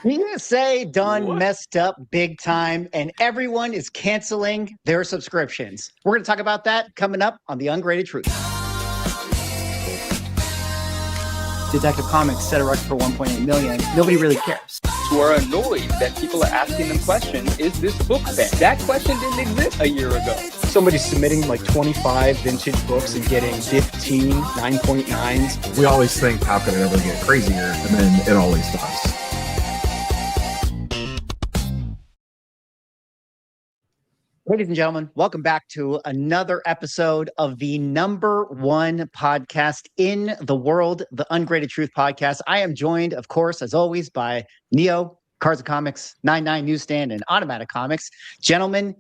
PSA done What? messed up big time, and everyone is canceling their subscriptions. We're going to talk about that coming up on The Ungraded Truth. Detective Comics set a record for 1.8 million. Nobody really cares. Who are annoyed that people are asking them questions, is this book banned? That question didn't exist a year ago. Somebody's submitting like 25 vintage books and getting 15 9.9s. We always think, how could it ever get crazier? And then it always does. Ladies and gentlemen, welcome back to another episode of the #1 podcast in the world, the Ungraded Truth podcast. I am joined, of course, as always, by Neo, Cards of Comics, 99 Newsstand, and Automatic Comics. Gentlemen,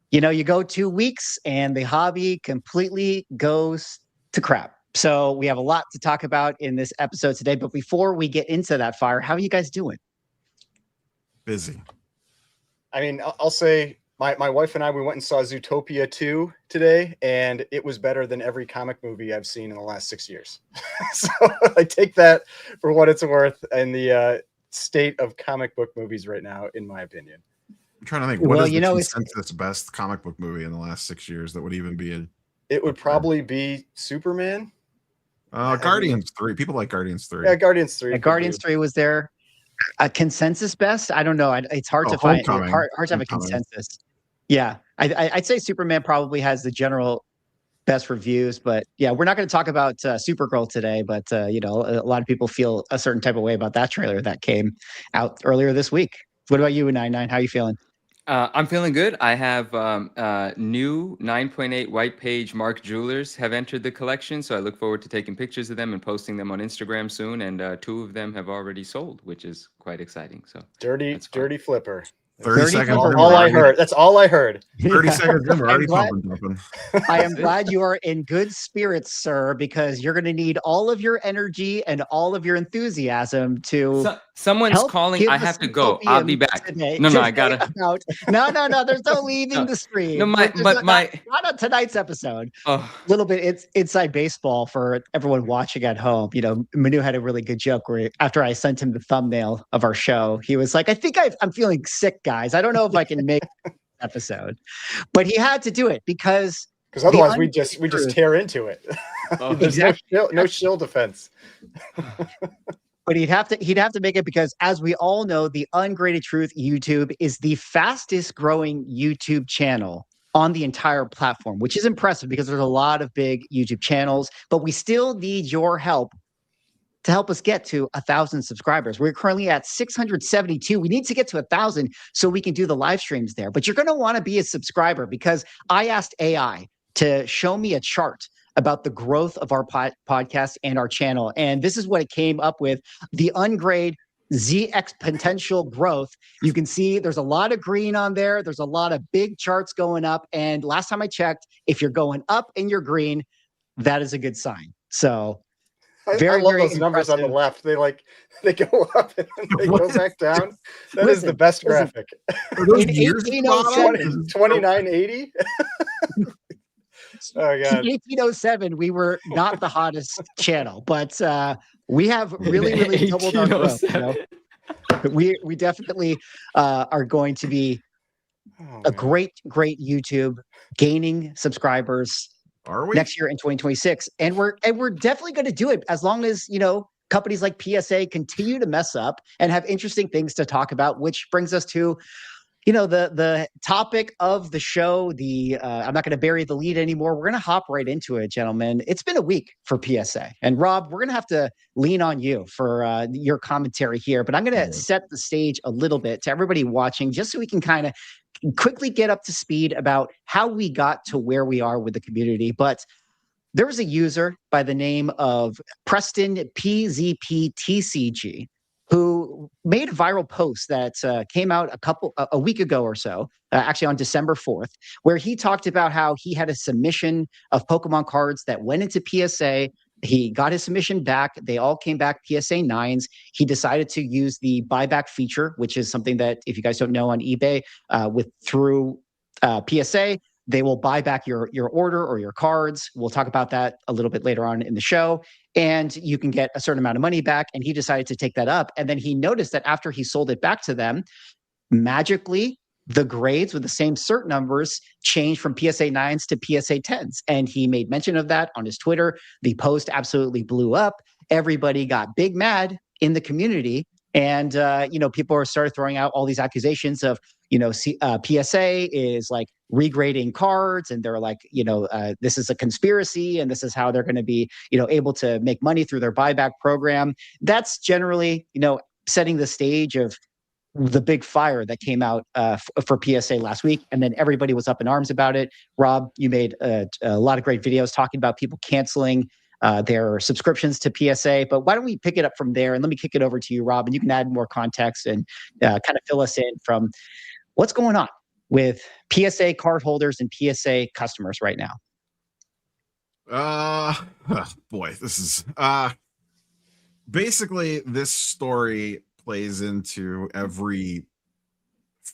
you know, you go 2 weeks and the hobby completely goes to crap. So we have a lot to talk about in this episode today. But before we get into that fire, how are you guys doing? Busy. I mean, I'll say my wife and I, we went and saw Zootopia 2 today, and it was better than every comic movie I've seen in the last 6 years. So I take that for what it's worth in the state of comic book movies right now, in my opinion. I'm trying to think, what is the consensus best comic book movie in the last 6 years that would even be a... It would probably be Superman. Guardians 3. People like Guardians 3. Yeah, Guardians 3. Guardians 3 was there. A consensus best? I don't know. It's hard to find. Hard to have a consensus. Yeah, I'd say Superman probably has the general best reviews, but yeah, we're not going to talk about Supergirl today. But you know, a lot of people feel a certain type of way about that trailer that came out earlier this week. What about you, 99? How are you feeling? I'm feeling good. I have new 9.8 white page Mark Jewelers have entered the collection, so I look forward to taking pictures of them and posting them on Instagram soon. And 2 of them have already sold, which is quite exciting. So dirty flipper. 30 seconds. All I heard. That's all I heard. 30 seconds in, we're already jumping. I am glad you are in good spirits, sir, because you're going to need all of your energy and all of your enthusiasm to. Someone's calling. I have to go. I'll be back. Today, I gotta. No. There's no leaving the stream. No, not on tonight's episode. A little bit. It's inside baseball for everyone watching at home. You know, Manu had a really good joke where after I sent him the thumbnail of our show, he was like, "I think I'm feeling sick, guys. I don't know if I can make this episode," but he had to do it because otherwise we just tear into it. There's exactly. no shield defense. But he'd have to make it because, as we all know, the Ungraded Truth YouTube is the fastest growing YouTube channel on the entire platform, which is impressive because there's a lot of big YouTube channels, but we still need your help to help us get to 1,000 subscribers. We're currently at 672. We need to get to 1,000 so we can do the live streams there. But you're going to want to be a subscriber because I asked AI to show me a chart about the growth of our podcast and our channel. And this is what it came up with. The Ungrade Z exponential growth. You can see there's a lot of green on there. There's a lot of big charts going up. And last time I checked, if you're going up and you're green, that is a good sign. So I love those numbers on the left. They go up and they go back down. That is the best graphic. In 1807, 2980. Oh God! In 1807, we were not the hottest channel, but we have really doubled our growth. You know? We definitely are going to be a great YouTube, gaining subscribers. Are we? Next year in 2026, and we're definitely going to do it as long as, you know, companies like PSA continue to mess up and have interesting things to talk about. Which brings us to, you know, the topic of the show. I'm not going to bury the lead anymore. We're going to hop right into it, gentlemen. It's been a week for PSA, and Rob, we're going to have to lean on you for your commentary here. But I'm going to set the stage a little bit to everybody watching, just so we can kind of quickly get up to speed about how we got to where we are with the community. But there was a user by the name of Preston PZPTCG who made a viral post that came out a week ago or so, actually on December 4th, where he talked about how he had a submission of Pokemon cards that went into PSA. He got his submission back. They all came back PSA 9s. He decided to use the buyback feature, which is something that, if you guys don't know, on eBay through PSA, they will buy back your order or your cards. We'll talk about that a little bit later on in the show. And you can get a certain amount of money back. And he decided to take that up. And then he noticed that after he sold it back to them, magically, the grades with the same cert numbers changed from PSA 9s to PSA 10s. And he made mention of that on his Twitter. The post absolutely blew up. Everybody got big mad in the community. And, people started throwing out all these accusations of, PSA is like regrading cards. And they're like, this is a conspiracy. And this is how they're going to be, able to make money through their buyback program. That's generally, setting the stage of the big fire that came out for PSA last week. And then everybody was up in arms about it. Rob, you made a lot of great videos talking about people canceling their subscriptions to PSA. But why don't we pick it up from there? And let me kick it over to you, Rob, and you can add more context and kind of fill us in from what's going on with PSA cardholders and PSA customers right now. Boy, this is basically this story plays into every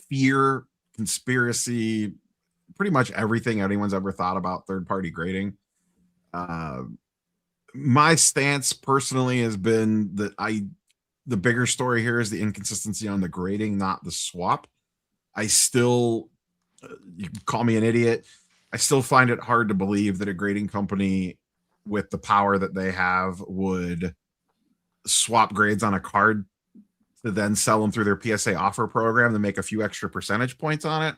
fear, conspiracy, pretty much everything anyone's ever thought about third-party grading. My stance personally has been that the bigger story here is the inconsistency on the grading, not the swap. I still, you can call me an idiot, I still find it hard to believe that a grading company with the power that they have would swap grades on a card to then sell them through their PSA offer program to make a few extra percentage points on it.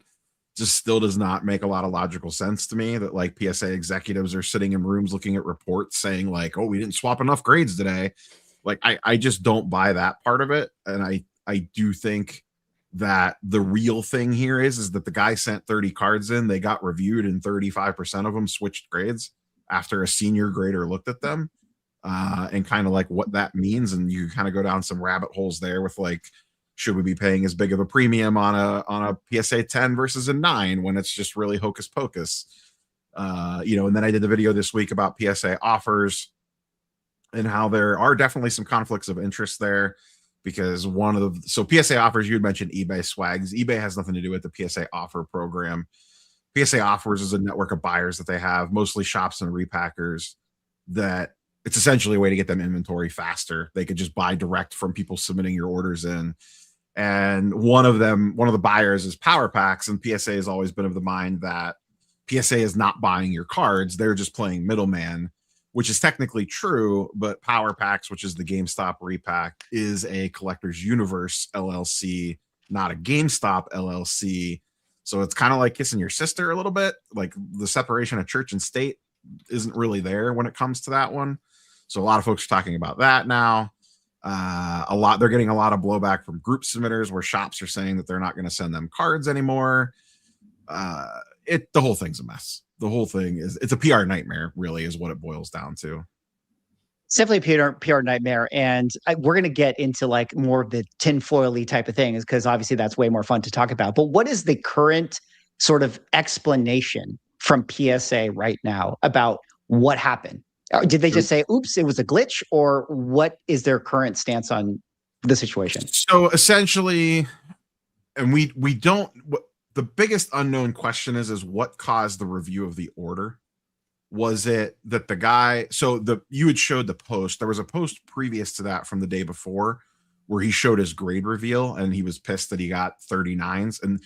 Just still does not make a lot of logical sense to me that like PSA executives are sitting in rooms looking at reports saying like, oh, we didn't swap enough grades today. Like, I just don't buy that part of it. And I do think that the real thing here is that the guy sent 30 cards in, they got reviewed, and 35% of them switched grades after a senior grader looked at them. And kind of like what that means. And you kind of go down some rabbit holes there with like, should we be paying as big of a premium on a PSA 10 versus a 9 when it's just really hocus pocus? And then I did the video this week about PSA offers and how there are definitely some conflicts of interest there, because so PSA offers, you had mentioned eBay swags. eBay has nothing to do with the PSA offer program. PSA offers is a network of buyers that they have, mostly shops and repackers, that it's essentially a way to get them inventory faster. They could just buy direct from people submitting your orders in. And one of the buyers is Power Packs, and PSA has always been of the mind that PSA is not buying your cards. They're just playing middleman, which is technically true, but Power Packs, which is the GameStop repack, is a Collectors Universe LLC, not a GameStop LLC. So it's kind of like kissing your sister a little bit. Like the separation of church and state isn't really there when it comes to that one. So a lot of folks are talking about that now. They're getting a lot of blowback from group submitters where shops are saying that they're not going to send them cards anymore. The whole thing's a mess. The whole thing it's a PR nightmare, really, is what it boils down to. Simply PR nightmare. And we're going to get into like more of the tinfoily type of things, because obviously that's way more fun to talk about. But what is the current sort of explanation from PSA right now about what happened? Did they just say, oops, it was a glitch? Or what is their current stance on the situation? So essentially, and we don't, the biggest unknown question is what caused the review of the order? Was it that the guy, you had showed the post, there was a post previous to that from the day before where he showed his grade reveal and he was pissed that he got 39s. And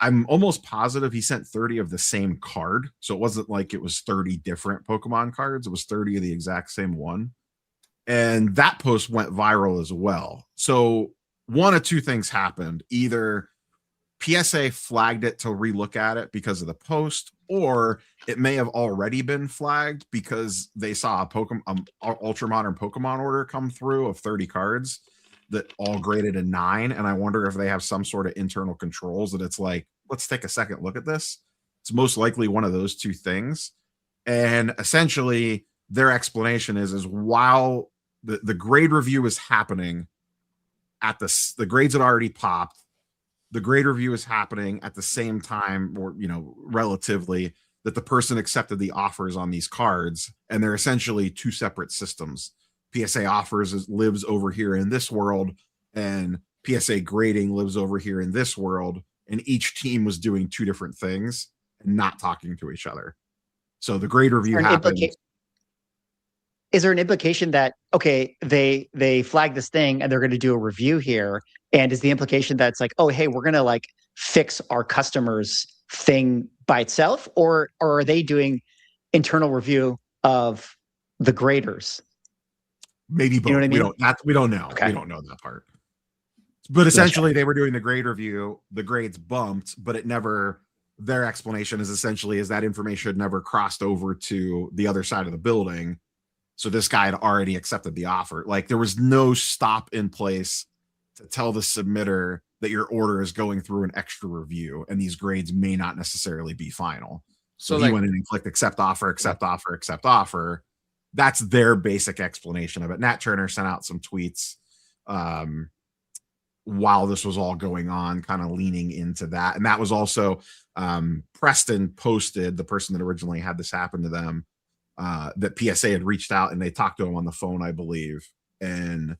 I'm almost positive he sent 30 of the same card. So it wasn't like it was 30 different Pokemon cards. It was 30 of the exact same one. And that post went viral as well. So one of two things happened. Either PSA flagged it to relook at it because of the post, or it may have already been flagged because they saw a Pokemon Ultra Modern Pokemon order come through of 30 cards that all graded a 9. And I wonder if they have some sort of internal controls that it's like, let's take a second look at this. It's most likely one of those two things. And essentially their explanation is while the grade review is happening at the grades had already popped, the grade review is happening at the same time, or, relatively, that the person accepted the offers on these cards. And they're essentially two separate systems. PSA offers lives over here in this world, and PSA grading lives over here in this world. And each team was doing two different things. and not talking to each other. So the grade review An happened. Is there an implication that, okay, they flag this thing and they're going to do a review here, and is the implication that it's like, oh, hey, we're going to like fix our customers thing by itself, or are they doing internal review of the graders? Maybe both. You know what I mean? We don't know. Okay. We don't know that part. But essentially, they were doing the grade review. The grades bumped, but it never. Their explanation is essentially is that information never crossed over to the other side of the building. So this guy had already accepted the offer. Like there was no stop in place to tell the submitter that your order is going through an extra review, and these grades may not necessarily be final. So he went in and clicked accept offer, accept offer, accept offer. That's their basic explanation of it. Nat Turner sent out some tweets while this was all going on, kind of leaning into that. And that was also Preston posted, the person that originally had this happen to them, that PSA had reached out and they talked to him on the phone, I believe. And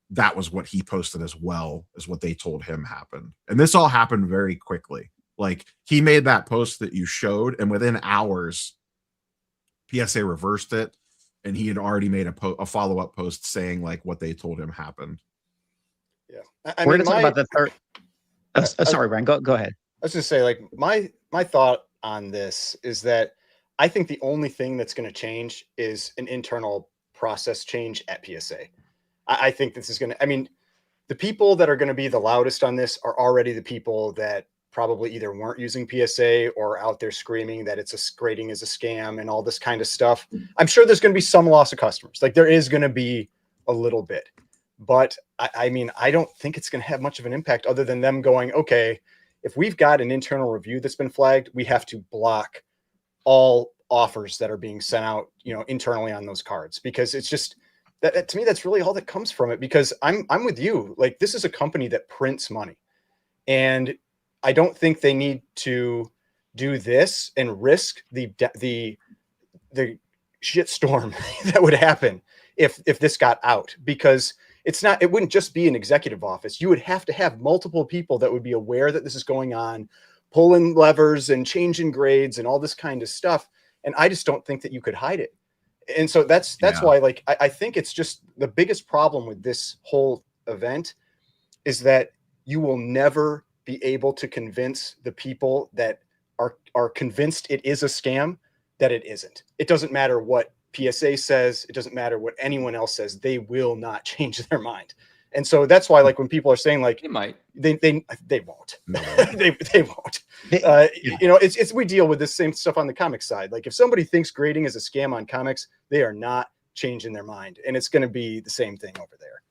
that was what he posted as well, as what they told him happened. And this all happened very quickly. Like he made that post that you showed, and within hours, PSA reversed it. And he had already made a follow-up post saying like what they told him happened. Yeah. We're going to talk about the third. Sorry, Brian, go ahead. I was going to say, like, my thought on this is that I think the only thing that's going to change is an internal process change at PSA. I think this is going to, I mean, the people that are going to be the loudest on this are already the people that probably either weren't using PSA or out there screaming that grading is a scam and all this kind of stuff. I'm sure there's going to be some loss of customers. Like there is going to be a little bit, but I mean, I don't think it's going to have much of an impact other than them going, okay, if we've got an internal review that's been flagged, we have to block all offers that are being sent out, you know, internally on those cards, because it's just that to me, that's really all that comes from it. Because I'm with you. Like this is a company that prints money, and I don't think they need to do this and risk the shitstorm that would happen if this got out, because it wouldn't just be an executive office. You would have to have multiple people that would be aware that this is going on, pulling levers and changing grades and all this kind of stuff. And I just don't think that you could hide it. And so that's why, like, I think it's just the biggest problem with this whole event is that you will never be able to convince the people that are convinced it is a scam that it isn't. It doesn't matter what PSA says. It doesn't matter what anyone else says. They will not change their mind. And so that's why, like, when people are saying like They might. they won't. No. they won't. You know, it's we deal with this same stuff on the comic side. Like if somebody thinks grading is a scam on comics, they are not changing their mind, and it's going to be the same thing over there.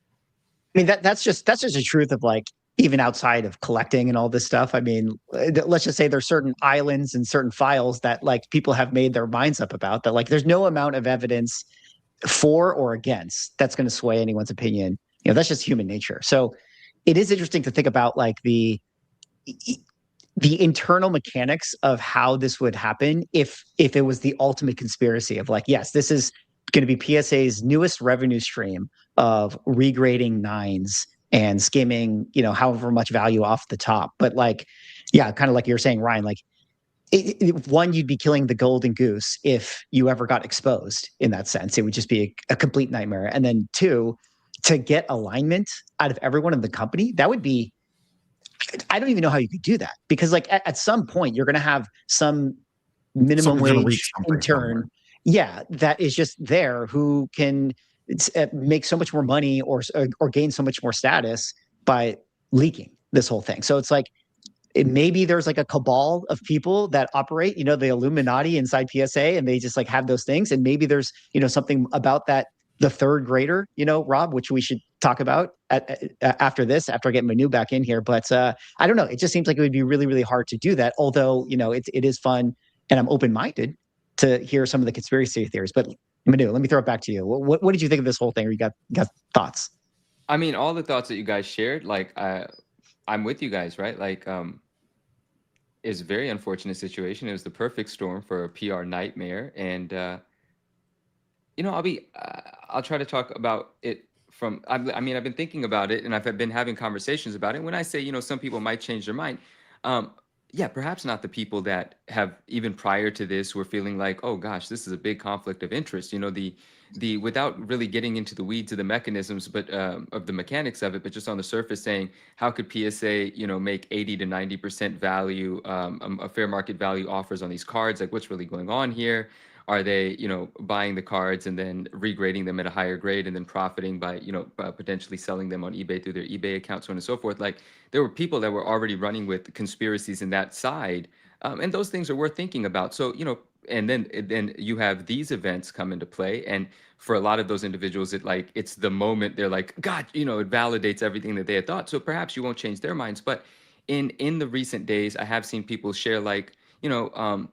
I mean, that's just the truth of, like, even outside of collecting and all this stuff. I mean, let's just say there's certain islands and certain files that, like, people have made their minds up about, that, like, there's no amount of evidence for or against that's going to sway anyone's opinion. You know, that's just human nature. So it is interesting to think about, like, the internal mechanics of how this would happen if it was the ultimate conspiracy of, like, yes, this is going to be PSA's newest revenue stream of regrading nines and skimming, you know, however much value off the top. But, like, yeah, kind of like you're saying, Ryan, like, one, you'd be killing the golden goose if you ever got exposed in that sense. It would just be a complete nightmare. And then two, to get alignment out of everyone in the company, that would be, I don't even know how you could do that, because, like, at some point you're going to have some minimum wage intern, that is just there, who can make so much more money or gain so much more status by leaking this whole thing. So it's like, maybe there's like a cabal of people that operate, you know, the Illuminati inside PSA, and they just, like, have those things. And maybe there's, you know, something about that, the third grader, you know, Rob, which we should talk about after this, after I get Manu back in here. But I don't know. It just seems like it would be really, really hard to do that. Although, you know, it is fun, and I'm open-minded to hear some of the conspiracy theories. But Manu, let me throw it back to you. What did you think of this whole thing? Or you got thoughts? I mean, all the thoughts that you guys shared, like, I'm with you guys, right? Like, it's a very unfortunate situation. It was the perfect storm for a PR nightmare. And, you know, I'll try to talk about it from, I mean, I've been thinking about it, and I've been having conversations about it. When I say, you know, some people might change their mind, yeah, perhaps not the people that have even prior to this were feeling like, oh gosh, this is a big conflict of interest. You know, the without really getting into the weeds of the mechanisms, but of the mechanics of it, but just on the surface saying, how could PSA, you know, make 80 to 90% value, a fair market value offers on these cards? Like, what's really going on here? Are they, you know, buying the cards and then regrading them at a higher grade and then profiting by, you know, potentially selling them on eBay through their eBay account, so on and so forth? Like, there were people that were already running with conspiracies in that side, and those things are worth thinking about. So, you know, and then you have these events come into play, and for a lot of those individuals, it's the moment they're like, God, you know, it validates everything that they had thought. So perhaps you won't change their minds, but in the recent days, I have seen people share like, you know,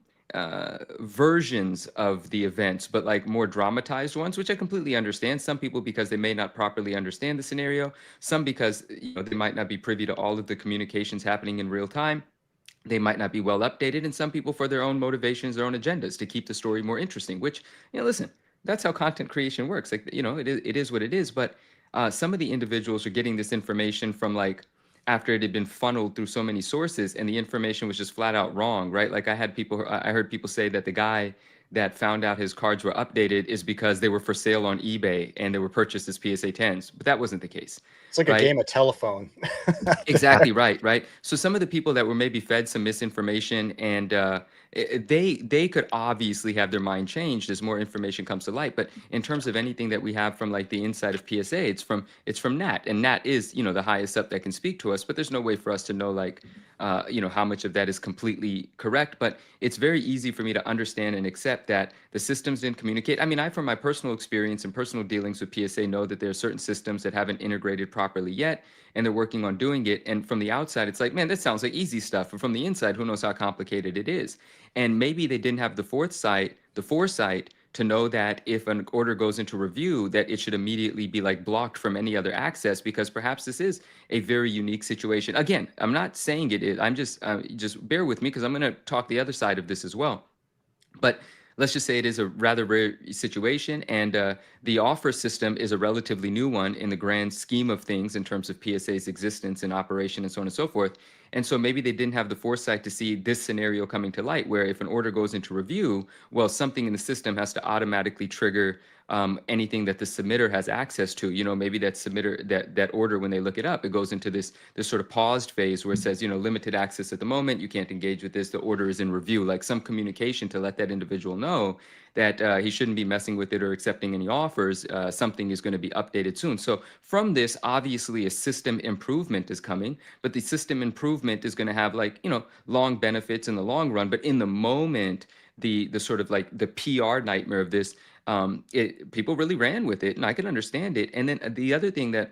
versions of the events, but like more dramatized ones, which I completely understand. Some people because they may not properly understand the scenario, some because, you know, they might not be privy to all of the communications happening in real time. They might not be well updated, and some people for their own motivations, their own agendas to keep the story more interesting. Which, you know, listen, that's how content creation works. Like, you know, it is what it is. But some of the individuals are getting this information from like after it had been funneled through so many sources, and the information was just flat out wrong, right? Like I heard people say that the guy that found out his cards were updated is because they were for sale on eBay and they were purchased as PSA 10s, but that wasn't the case. It's like a Right? game of telephone. Exactly right, right. So some of the people that were maybe fed some misinformation, and they could obviously have their mind changed as more information comes to light. But in terms of anything that we have from like the inside of PSA, it's from Nat, and Nat is, you know, the highest up that can speak to us. But there's no way for us to know like you know, how much of that is completely correct. But it's very easy for me to understand and accept that the systems didn't communicate. I mean, I, from my personal experience and personal dealings with PSA, know that there are certain systems that haven't integrated properly yet, and they're working on doing it. And from the outside, it's like, man, that sounds like easy stuff. And from the inside, who knows how complicated it is. And maybe they didn't have the foresight to know that if an order goes into review, that it should immediately be like blocked from any other access, because perhaps this is a very unique situation. Again, I'm not saying it is. I'm just bear with me, because I'm going to talk the other side of this as well. But let's just say it is a rather rare situation, and the offer system is a relatively new one in the grand scheme of things in terms of PSA's existence and operation and so on and so forth. And so maybe they didn't have the foresight to see this scenario coming to light, where if an order goes into review, well, something in the system has to automatically trigger anything that the submitter has access to. You know, maybe that submitter, that order, when they look it up, it goes into this sort of paused phase where it says, you know, limited access at the moment, you can't engage with this, the order is in review, like some communication to let that individual know that he shouldn't be messing with it or accepting any offers. Something is going to be updated soon. So from this, obviously a system improvement is coming, but the system improvement is going to have, like, you know, long benefits in the long run. But in the moment, the sort of like the PR nightmare of this, people really ran with it, and I can understand it. And then the other thing that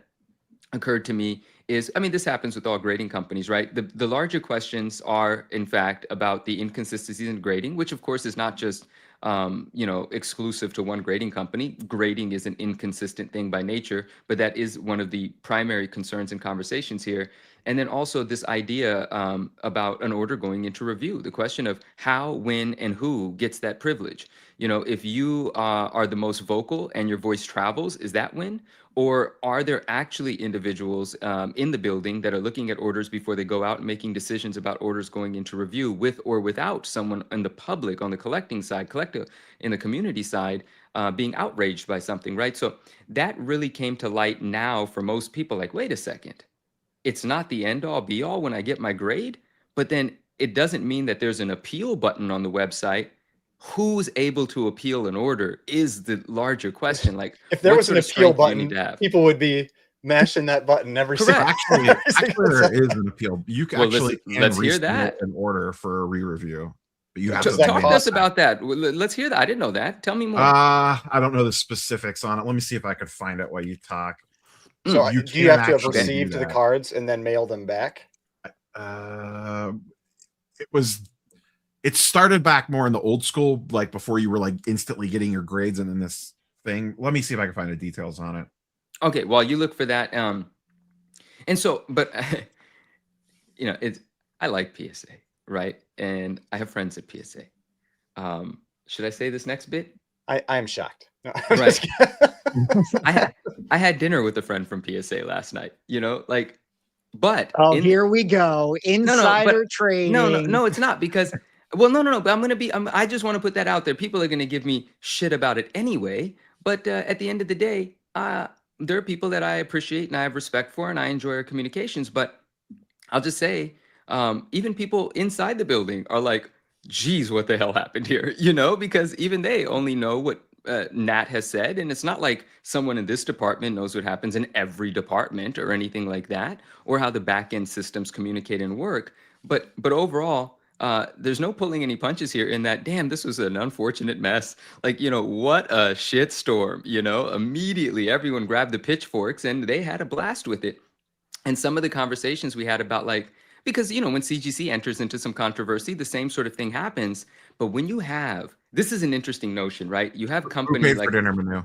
occurred to me is, I mean, this happens with all grading companies, right? The larger questions are, in fact, about the inconsistencies in grading, which of course is not just you know, exclusive to one grading company. Grading is an inconsistent thing by nature, but that is one of the primary concerns and conversations here. And then also this idea about an order going into review, the question of how, when, and who gets that privilege. You know, if you are the most vocal and your voice travels, is that when? Or are there actually individuals in the building that are looking at orders before they go out and making decisions about orders going into review, with or without someone in the public, on the collecting side, in the community side, being outraged by something, right? So that really came to light now for most people, like, wait a second, it's not the end all be all when I get my grade, but then it doesn't mean that there's an appeal button on the website. Who's able to appeal an order is the larger question. Like, If there what was an sort of appeal strength do you need button, to have? people would be mashing that button every single Correct. Actually, every actually single there second. is an appeal. You can Well, actually let's hear resubmit that. an order for a re-review, but you have Does to that Talk to cost- us about that. Let's hear that. I didn't know that. Tell me more. I don't know the specifics on it. Let me see if I could find it while you talk. So You do you can have to have actually do received the that. cards and then mail them back? It started back more in the old school, like before you were like instantly getting your grades and then this thing. Let me see if I can find the details on it. Okay, well, you look for that. And so, but you know, I like PSA, right? And I have friends at PSA. Should I say this next bit? I am shocked. No, I'm Right. just kidding. I had dinner with a friend from PSA last night. You know, like, But Oh, here we go. Insider trading. No, it's not because, well, no. But I just want to put that out there. People are going to give me shit about it anyway. But at the end of the day, there are people that I appreciate and I have respect for, and I enjoy our communications. But I'll just say, even people inside the building are like, geez, what the hell happened here? You know, because even they only know what Nat has said. And it's not like someone in this department knows what happens in every department or anything like that, or how the back end systems communicate and work. But overall, there's no pulling any punches here in that, damn, this was an unfortunate mess. Like, you know, what a shitstorm, you know, immediately everyone grabbed the pitchforks and they had a blast with it. And some of the conversations we had about, like, because, you know, when CGC enters into some controversy, the same sort of thing happens. But when you have, this is an interesting notion, right? You have Who companies paid like, for dinner, Manu?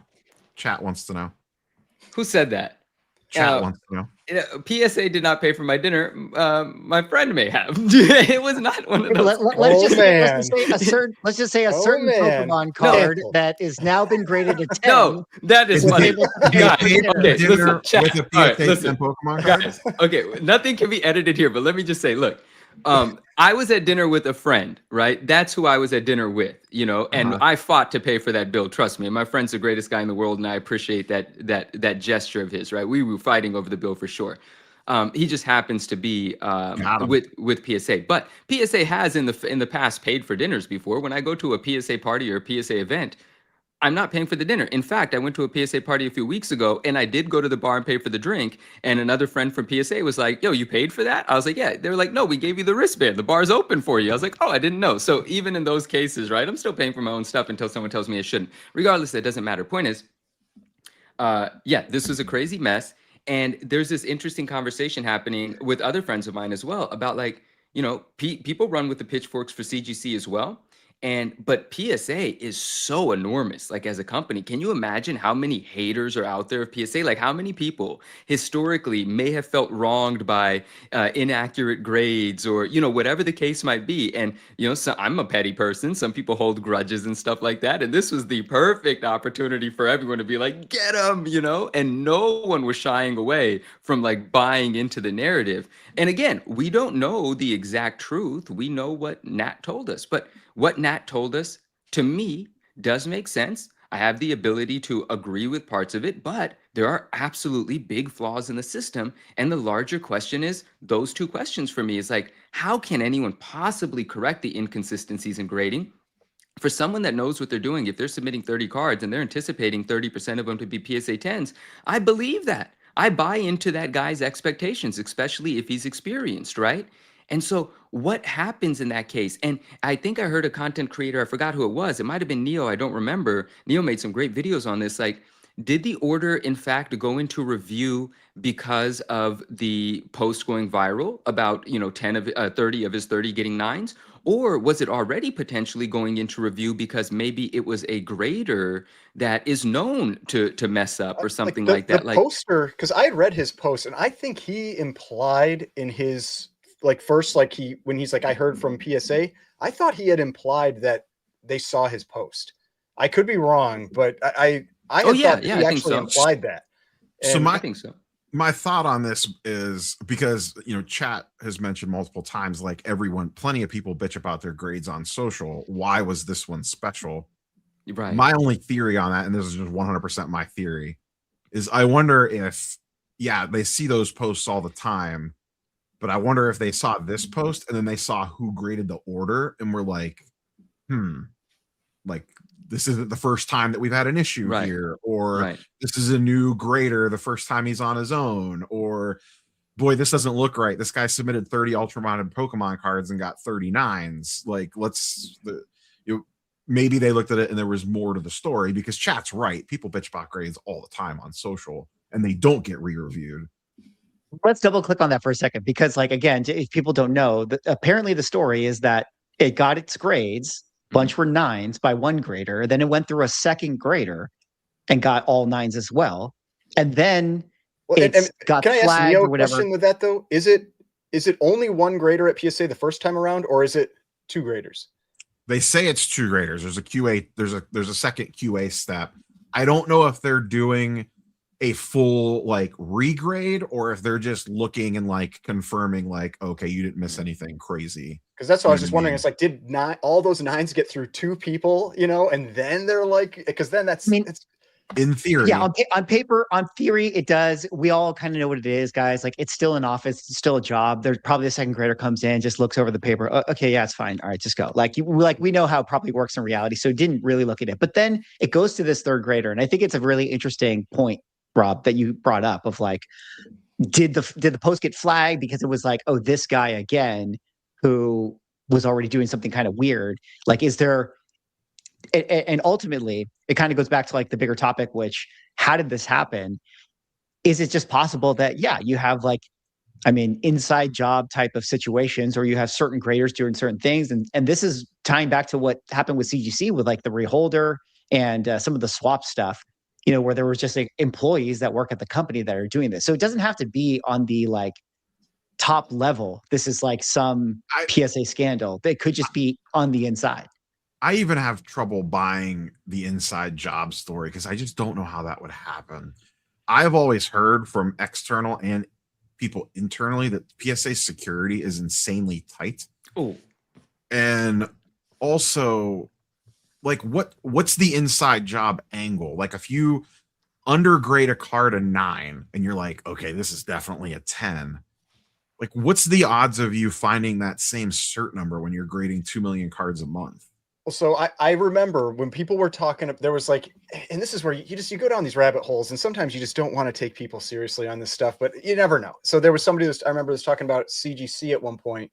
Chat wants to know. who said that? Chat wants to know. PSA did not pay for my dinner. My friend may have. It was not one of those. Let's just say a certain man. Pokemon card that is now been graded a 10. No, that is was funny. able to pay Guys, for dinner. okay, listen, chat. With a All right, PSA listen. Pokemon card? Guys, okay, nothing can be edited here, but let me just say, look, I was at dinner with a friend, right? That's who I was at dinner with, you know, and I fought to pay for that bill. Trust me. And my friend's the greatest guy in the world, and I appreciate that gesture of his, right? We were fighting over the bill for sure. He just happens to be with PSA, but PSA has in the past paid for dinners before. When I go to a PSA party or a PSA event, I'm not paying for the dinner. In fact, I went to a PSA party a few weeks ago and I did go to the bar and pay for the drink. And another friend from PSA was like, yo, you paid for that? I was like, yeah. They were like, no, we gave you the wristband. The bar's open for you. I was like, oh, I didn't know. So even in those cases, right, I'm still paying for my own stuff until someone tells me I shouldn't. Regardless, that doesn't matter. Point is, yeah, this was a crazy mess. And there's this interesting conversation happening with other friends of mine as well about, like, you know, people run with the pitchforks for CGC as well. But PSA is so enormous, like, as a company. Can you imagine how many haters are out there of PSA? Like, how many people historically may have felt wronged by inaccurate grades, or, you know, whatever the case might be. And, you know, so I'm a petty person. Some people hold grudges and stuff like that. And this was the perfect opportunity for everyone to be like, get them, you know, and no one was shying away from, like, buying into the narrative. And again, we don't know the exact truth. We know what Nat told us, but what Nat told us, to me, does make sense. I have the ability to agree with parts of it, but there are absolutely big flaws in the system. And the larger question is, those two questions for me is, like, how can anyone possibly correct the inconsistencies in grading? For someone that knows what they're doing, if they're submitting 30 cards and they're anticipating 30% of them to be PSA 10s, I believe that. I buy into that guy's expectations, especially if he's experienced, right? And so what happens in that case? And I think I heard a content creator, I forgot who it was. It might have been Neo. I don't remember. Neo made some great videos on this. Like, did the order, in fact, go into review because of the post going viral about, you know, 30 of his 30 getting 9s? Or was it already potentially going into review because maybe it was a grader that is known to mess up or something like that? The poster, because I had read his post, and I think he implied in his, like, first, like, when he's like, I heard from PSA, I thought he had implied that they saw his post. I could be wrong, but I thought he actually implied that. And I think so. My thought on this is, because, you know, chat has mentioned multiple times, like, plenty of people bitch about their grades on social. Why was this one special? Right. My only theory on that, and this is just 100% my theory, is I wonder if, they see those posts all the time, but I wonder if they saw this post and then they saw who graded the order and were like, like, this isn't the first time that we've had an issue here, or this is a new grader the first time he's on his own, or, boy, this doesn't look right. This guy submitted 30 ultramodern Pokemon cards and got 39s. Like, maybe they looked at it and there was more to the story, because chat's right. People bitch about grades all the time on social and they don't get re-reviewed. Let's double click on that for a second, because, like, again, if people don't know, apparently the story is that it got its grades. Bunch were 9s by one grader. Then it went through a second grader and got all 9s as well. And then got can I flagged ask Neo or whatever. Question with that, though? Is it only one grader at PSA the first time around, or is it 2 graders? They say it's 2 graders. There's a QA. There's a second QA step. I don't know if they're doing a full like regrade, or if they're just looking and like confirming like, okay, you didn't miss anything crazy. Because that's what You I know was what just I wondering. mean? It's like, did not all those nines get through 2 people, you know, and then they're like, because then I mean, it's In theory, yeah, on paper, on theory, it does. We all kind of know what it is, guys. Like, it's still an office, it's still a job. There's probably a second grader comes in, just looks over the paper. Okay, yeah, it's fine. All right, just go. Like we know how it probably works in reality, so didn't really look at it. But then it goes to this third grader, and I think it's a really interesting point, Rob, that you brought up of like, did the post get flagged because it was like, oh, this guy again who was already doing something kind of weird? Like, is there and ultimately it kind of goes back to like the bigger topic, which how did this happen? Is it just possible that, yeah, you have like, I mean, inside job type of situations, or you have certain graders doing certain things, and this is tying back to what happened with CGC with like the reholder and some of the swap stuff, you know, where there was just like employees that work at the company that are doing this. So it doesn't have to be on the like top level. This is like some PSA scandal. They could just be on the inside. I even have trouble buying the inside job story because I just don't know how that would happen. I've always heard from external and people internally that PSA security is insanely tight. Oh, And also, like, what's the inside job angle? Like, if you undergrade a card a 9 and you're like, okay, this is definitely a 10. Like, what's the odds of you finding that same cert number when you're grading 2 million cards a month? so I remember when people were talking, there was like, and this is where you go down these rabbit holes, and sometimes you just don't want to take people seriously on this stuff, but you never know. So there was somebody that I remember was talking about CGC at one point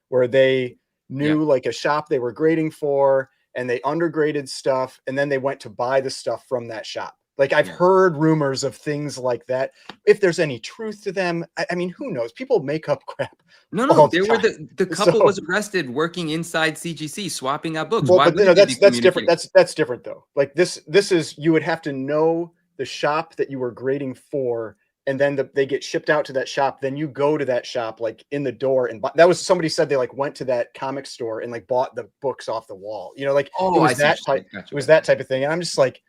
where they knew like a shop they were grading for, and they undergraded stuff, and then they went to buy the stuff from that shop. Like, I've heard rumors of things like that. If there's any truth to them, I mean, who knows? People make up crap. No, they were the couple was arrested working inside CGC, swapping out books. Well, Why but no, wouldn't they be that's different. communicating? That's different though. Like this is, you would have to know the shop that you were grading for, and then they get shipped out to that shop. Then you go to that shop like in the door, and that was, somebody said they like went to that comic store and like bought the books off the wall. You know, like it was that type. It was that type of thing. And I'm just like,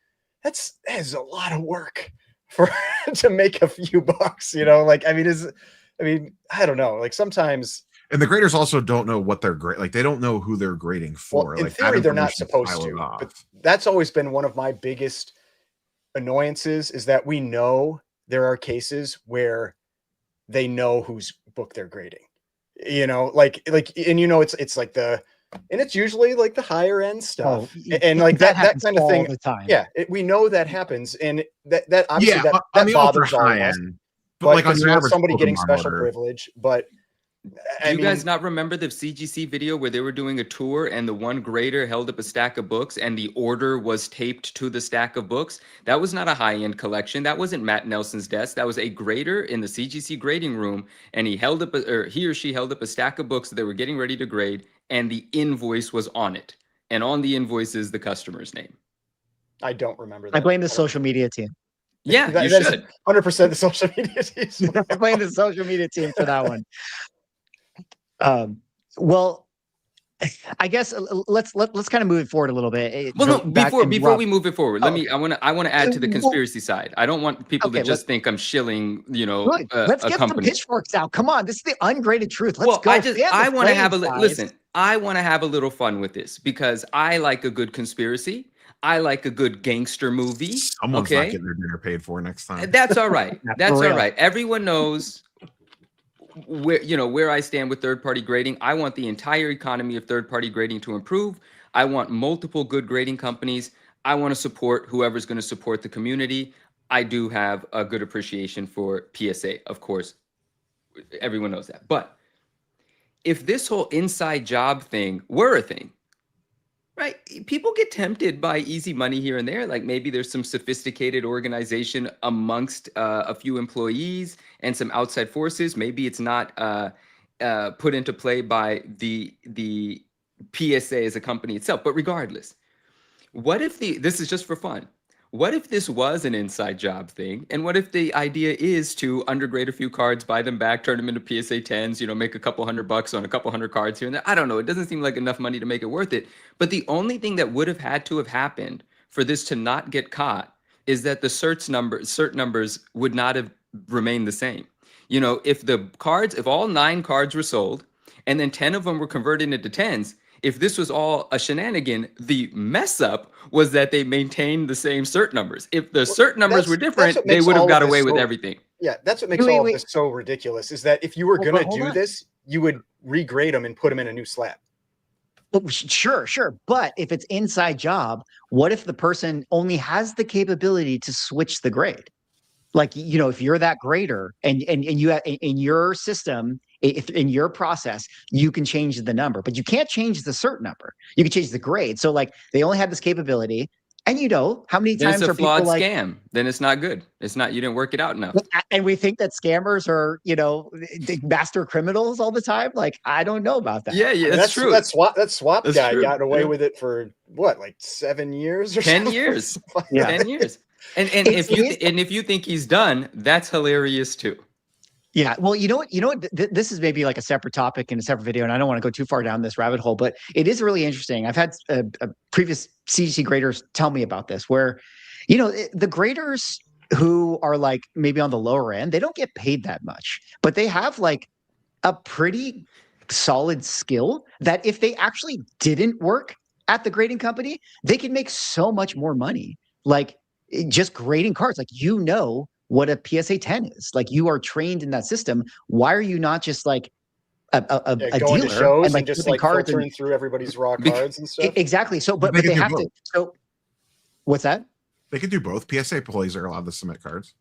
that is a lot of work for to make a few bucks. You know, like I mean, I don't know. Like sometimes. And the graders also don't know what they're like they don't know who they're grading for. Well, in like theory, they're not supposed to. But that's always been one of my biggest annoyances, is that we know there are cases where they know whose book they're grading. You know, like, and you know, it's like and it's usually like the higher end stuff, and like that kind of thing. The time. Yeah, we know that happens, and that obviously that bothers all of us. But like on you have somebody getting special privilege, but. Do you guys not remember the CGC video where they were doing a tour and the one grader held up a stack of books and the order was taped to the stack of books? That was not a high-end collection. That wasn't Matt Nelson's desk. That was a grader in the CGC grading room, and he or she held up a stack of books that they were getting ready to grade, and the invoice was on it. And on the invoice is the customer's name. I don't remember that. I blame the social media team. Yeah, you should. 100% the social media team. I blame the social media team for that one. Well, I guess let's kind of move it forward a little bit. Well, no, before we move it forward, I want to add to the conspiracy side. I don't want people to just think I'm shilling, you know, let's get some pitchforks out. Come on, this is the ungraded truth. Let's go. I want to have I want to have a little fun with this because I like a good conspiracy. I like a good gangster movie. Someone's not getting their dinner paid for next time. That's all right. That's all right. Everyone knows where I stand with third-party grading. I want the entire economy of third-party grading to improve. I want multiple good grading companies. I want to support whoever's going to support the community. I do have a good appreciation for PSA, of course. Everyone knows that. But if this whole inside job thing were a thing, right? People get tempted by easy money here and there. Like maybe there's some sophisticated organization amongst a few employees and some outside forces. Maybe it's not put into play by the PSA as a company itself. But regardless, what if this is just for fun? What if this was an inside job thing? And what if the idea is to undergrade a few cards, buy them back, turn them into PSA 10s, make a couple $100 on a couple hundred cards here and there? I don't know. It doesn't seem like enough money to make it worth it. But the only thing that would have had to have happened for this to not get caught is that the cert numbers would not have remained the same. You know, if all 9 cards were sold and then 10 of them were converted into 10s, if this was all a shenanigan, the mess up was that they maintained the same cert numbers. If the cert numbers were different, they would have got away with everything. Yeah, that's what makes all of this so ridiculous, is that if you were going to do this, you would regrade them and put them in a new slab. Well, sure. But if it's inside job, what if the person only has the capability to switch the grade? Like, you know, if you're that grader and you have in your system, if in your process, you can change the number, but you can't change the cert number. You can change the grade. So like they only have this capability. And you know, how many times are people like, it's a flawed scam? Then it's not good. It's not, you didn't work it out enough. And we think that scammers are, you know, master criminals all the time. Like, I don't know about that. Yeah, that's true. That swap guy got away with it for what, like 7 years or 10 years. Yeah. 10 years. And if you think he's done, that's hilarious too. Yeah. Well, you know what? This is maybe like a separate topic in a separate video, and I don't want to go too far down this rabbit hole, but it is really interesting. I've had previous CGC graders tell me about this, where, you know, the graders who are like maybe on the lower end, they don't get paid that much, but they have like a pretty solid skill that if they actually didn't work at the grading company, they could make so much more money. Like just grading cards, like, you know what a PSA 10 is. Like, you are trained in that system. Why are you not just like a going dealer to shows and like just like cards filtering through everybody's raw cards and stuff? Exactly. So, but they have to. So, what's that? They could do both. PSA employees are allowed to submit cards.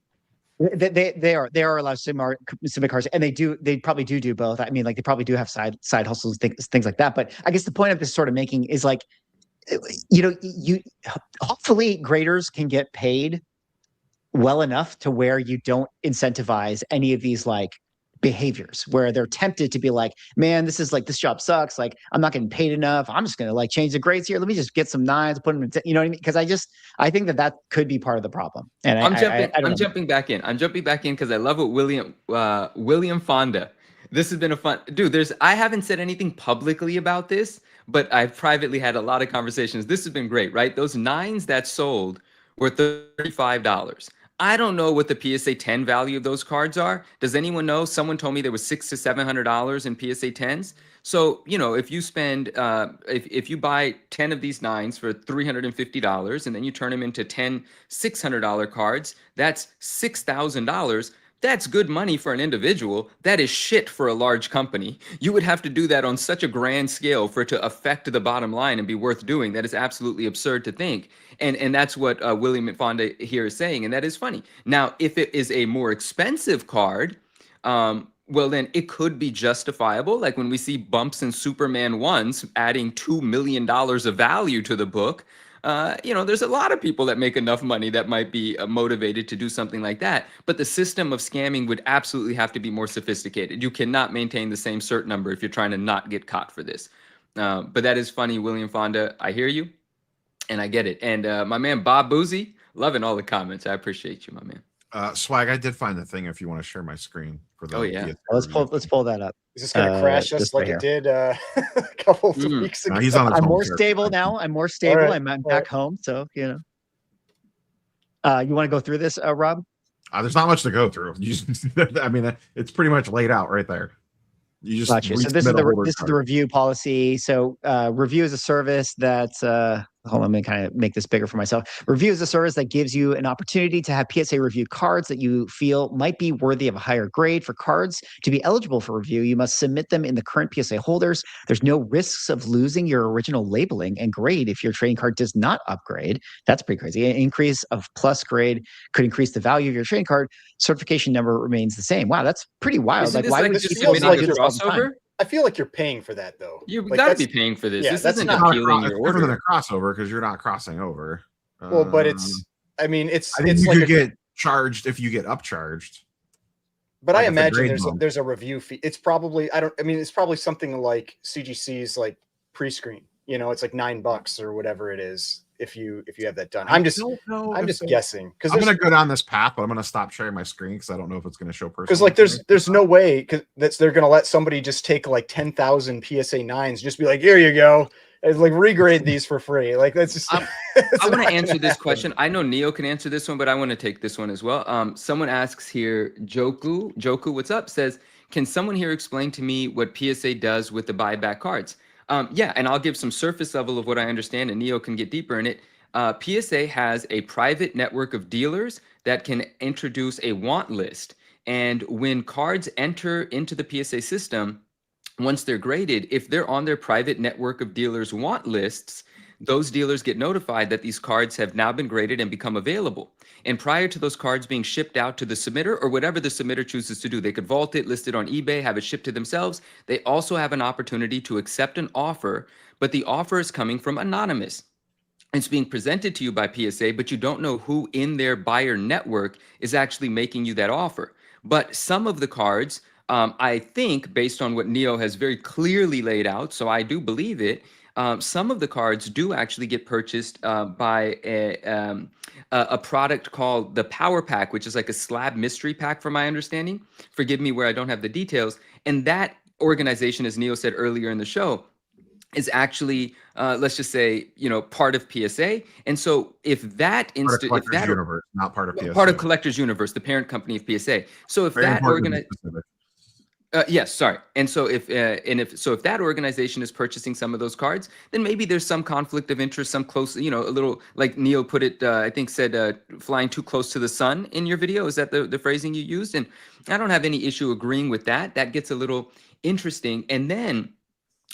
They are allowed to submit cards, and they probably do both. I mean, like, they probably do have side hustles, things like that. But I guess the point of this sort of making is like, you know, hopefully graders can get paid well enough to where you don't incentivize any of these like behaviors where they're tempted to be like, man, this job sucks. Like, I'm not getting paid enough. I'm just going to like change the grades here. Let me just get some 9s, put them in, you know what I mean? Because I think that could be part of the problem. And I'm jumping back in. I'm jumping back in because I love what William Fonda. This has been a fun, dude. I haven't said anything publicly about this, but I've privately had a lot of conversations. This has been great, right? Those 9s that sold were $35. I don't know what the PSA 10 value of those cards are. Does anyone know? Someone told me there was $600 to $700 in PSA 10s. So, you know, if you spend, if you buy 10 of these 9s for $350 and then you turn them into 10 $600 cards, that's $6,000. That's good money for an individual. That is shit for a large company. You would have to do that on such a grand scale for it to affect the bottom line and be worth doing. That is absolutely absurd to think. And that's what William Fonda here is saying. And that is funny. Now, if it is a more expensive card, well, then it could be justifiable. Like when we see Bumps and Superman 1s adding $2 million of value to the book, you know, there's a lot of people that make enough money that might be motivated to do something like that. But the system of scamming would absolutely have to be more sophisticated. You cannot maintain the same cert number if you're trying to not get caught for this. But that is funny, William Fonda. I hear you and I get it. And my man, Bob Boozy, loving all the comments. I appreciate you, my man. Swag, I did find the thing if you want to share my screen for the. Oh yeah, let's pull that up. Is this gonna crash us like it did a couple of weeks ago? No, he's on I'm more stable now. I'm more stable. Right. I'm back home, so you know. You want to go through this, Rob? There's not much to go through. I mean, it's pretty much laid out right there. You just gotcha. So this is the review policy. So review is a service that hold on, let me kind of make this bigger for myself. Review is a service that gives you an opportunity to have PSA review cards that you feel might be worthy of a higher grade. For cards to be eligible for review, you must submit them in the current PSA holders. There's no risks of losing your original labeling and grade if your trading card does not upgrade. That's pretty crazy. An increase of plus grade could increase the value of your trading card. Certification number remains the same. Wow, that's pretty wild. Isn't like, why would this you feels like do this all the time? I feel like you're paying for that though. You've like, got to be paying for this. Yeah, this that's isn't not appealing your It's order. different than a crossover because you're not crossing over. Well, but it's. I mean, it's. I think it's you like could get charged if you get upcharged. But like I imagine grade there's a review fee. It's probably it's probably something like CGC's like pre-screen. You know, it's like $9 or whatever it is if you have that done. I'm just guessing because I'm gonna go down this path, but I'm gonna stop sharing my screen because I don't know if it's gonna show personal. Because like there's no way that they're gonna let somebody just take like 10,000 PSA 9s, just be like, here you go, It's like regrade these for free. Like that's just. I want to answer this question. I know Neo can answer this one, but I want to take this one as well. Someone asks here, Joku, what's up? Says, can someone here explain to me what PSA does with the buyback cards? Yeah, and I'll give some surface level of what I understand, and Neo can get deeper in it. PSA has a private network of dealers that can introduce a want list. And when cards enter into the PSA system, once they're graded, if they're on their private network of dealers want lists, those dealers get notified that these cards have now been graded and become available. And prior to those cards being shipped out to the submitter or whatever the submitter chooses to do, they could vault it, list it on eBay, have it shipped to themselves. They also have an opportunity to accept an offer, but the offer is coming from anonymous. It's being presented to you by PSA, but you don't know who in their buyer network is actually making you that offer. But some of the cards, I think, based on what Neo has very clearly laid out, so I do believe it, some of the cards do actually get purchased by a product called the Power Pack, which is like a slab mystery pack, from my understanding. Forgive me where I don't have the details. And that organization, as Neo said earlier in the show, is actually, let's just say, part of PSA. And so if that universe, not part of PSA, part of Collectors Universe, the parent company of PSA. So if that organization, yes, sorry. And so if that organization is purchasing some of those cards, then maybe there's some conflict of interest, some close, a little, like Neo put it, I think said, flying too close to the sun in your video. Is that the phrasing you used? And I don't have any issue agreeing with that. That gets a little interesting. And then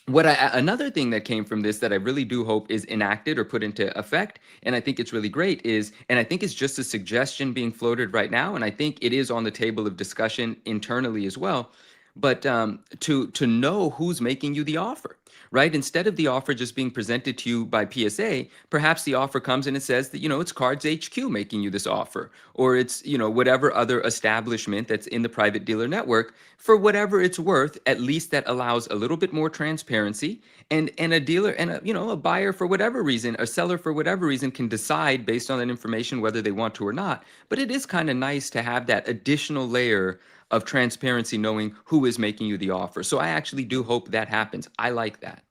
another thing that came from this that I really do hope is enacted or put into effect, and I think it's really great, and I think it's just a suggestion being floated right now, and I think it is on the table of discussion internally as well, but to know who's making you the offer, right? Instead of the offer just being presented to you by PSA, perhaps the offer comes and it says that, it's Cards HQ making you this offer, or it's, whatever other establishment that's in the private dealer network. For whatever it's worth, at least that allows a little bit more transparency, and a dealer and a buyer, for whatever reason, a seller for whatever reason, can decide based on that information whether they want to or not. But it is kind of nice to have that additional layer of transparency, knowing who is making you the offer. So I actually do hope that happens. I like that.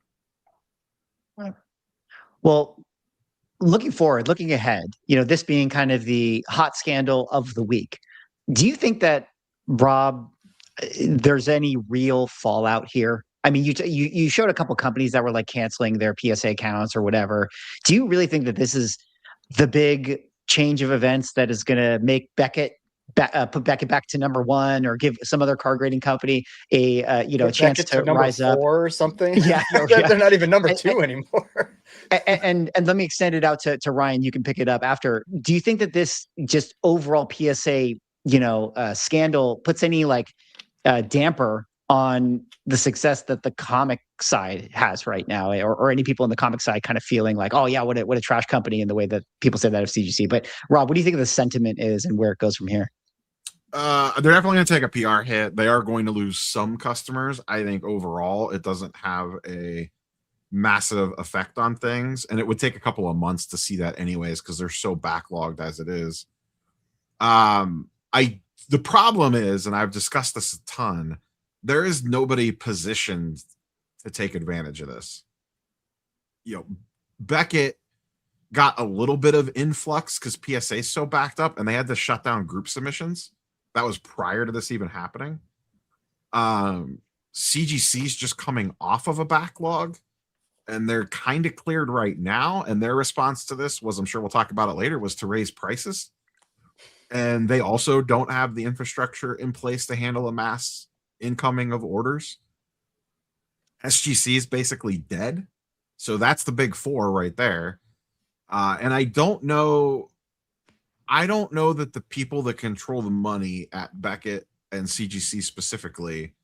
Well, looking ahead, this being kind of the hot scandal of the week, do you think that, Rob, there's any real fallout here? I mean, you showed a couple companies that were like canceling their PSA accounts or whatever. Do you really think that this is the big change of events that is going to make Beckett put Beckett back to number one, or give some other card grading company a chance to rise up or something? Yeah, they're not even number two anymore. And let me extend it out to Ryan. You can pick it up after. Do you think that this just overall PSA scandal puts any damper on the success that the comic side has right now, or any people in the comic side kind of feeling like, oh yeah, what a trash company, in the way that people say that of CGC? But Rob, what do you think of the sentiment is and where it goes from here? They're definitely going to take a PR hit. They are going to lose some customers. I think overall it doesn't have a massive effect on things, and it would take a couple of months to see that anyways, because they're so backlogged as it is. The problem is, and I've discussed this a ton, there is nobody positioned to take advantage of this. Beckett got a little bit of influx because PSA is so backed up, and they had to shut down group submissions. That was prior to this even happening. CGC is just coming off of a backlog, and they're kind of cleared right now. And their response to this was, I'm sure we'll talk about it later, was to raise prices. And they also don't have the infrastructure in place to handle a mass incoming of orders. SGC is basically dead. So that's the big four right there. And I don't know that the people that control the money at Beckett and CGC specifically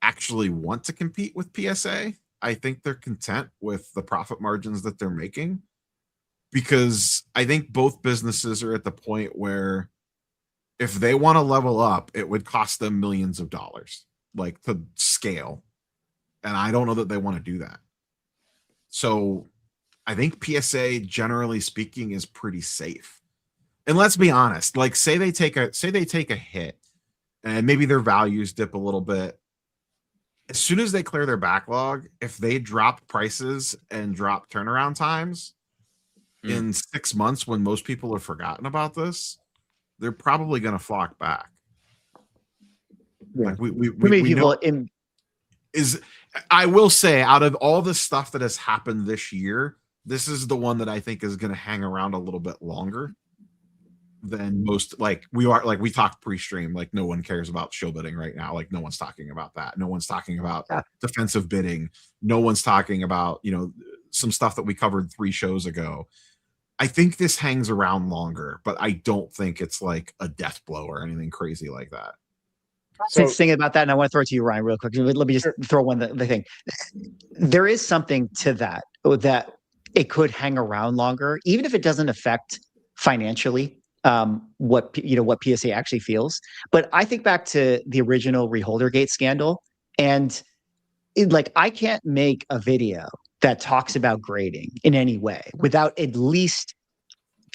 actually want to compete with PSA. I think they're content with the profit margins that they're making, because I think both businesses are at the point where if they want to level up, it would cost them millions of dollars, to scale. And I don't know that they want to do that. So I think PSA, generally speaking, is pretty safe. And let's be honest, say they take a hit and maybe their values dip a little bit. as soon as they clear their backlog, if they drop prices and drop turnaround times in 6 months, when most people have forgotten about this, they're probably going to flock back. Yeah. Like Too many we people know is, I will say, out of all the stuff that has happened this year, this is the one that I think is going to hang around a little bit longer than most. Like we talked pre-stream, like no one cares about show bidding right now. Like no one's talking about that. No one's talking about defensive bidding. No one's talking about, some stuff that we covered 3 shows ago. I think this hangs around longer, but I don't think it's like a death blow or anything crazy like that. So, thinking about that, and I want to throw it to you, Ryan, real quick. Let me just throw the thing. There is something to that it could hang around longer, even if it doesn't affect financially what PSA actually feels. But I think back to the original Reholdergate scandal, and I can't make a video that talks about grading in any way without at least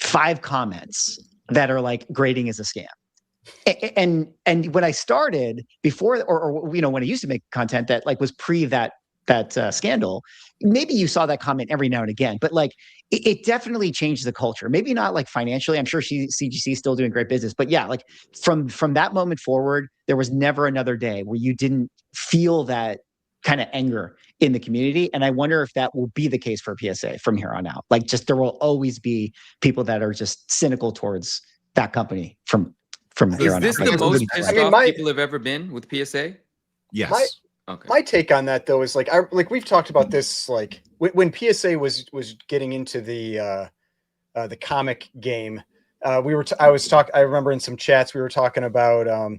5 comments that are like, grading is a scam. And when I started before, or when I used to make content that was pre that scandal, maybe you saw that comment every now and again, but it definitely changed the culture. Maybe not financially. I'm sure CGC is still doing great business, but yeah, from that moment forward, there was never another day where you didn't feel that kind of anger in the community. And I wonder if that will be the case for PSA from here on out. Just there will always be people that are just cynical towards that company from here on out. Is this the most pissed off people have ever been with PSA? Yes. My take on that, though, is we've talked about this, when PSA was getting into the comic game. I remember in some chats we were talking about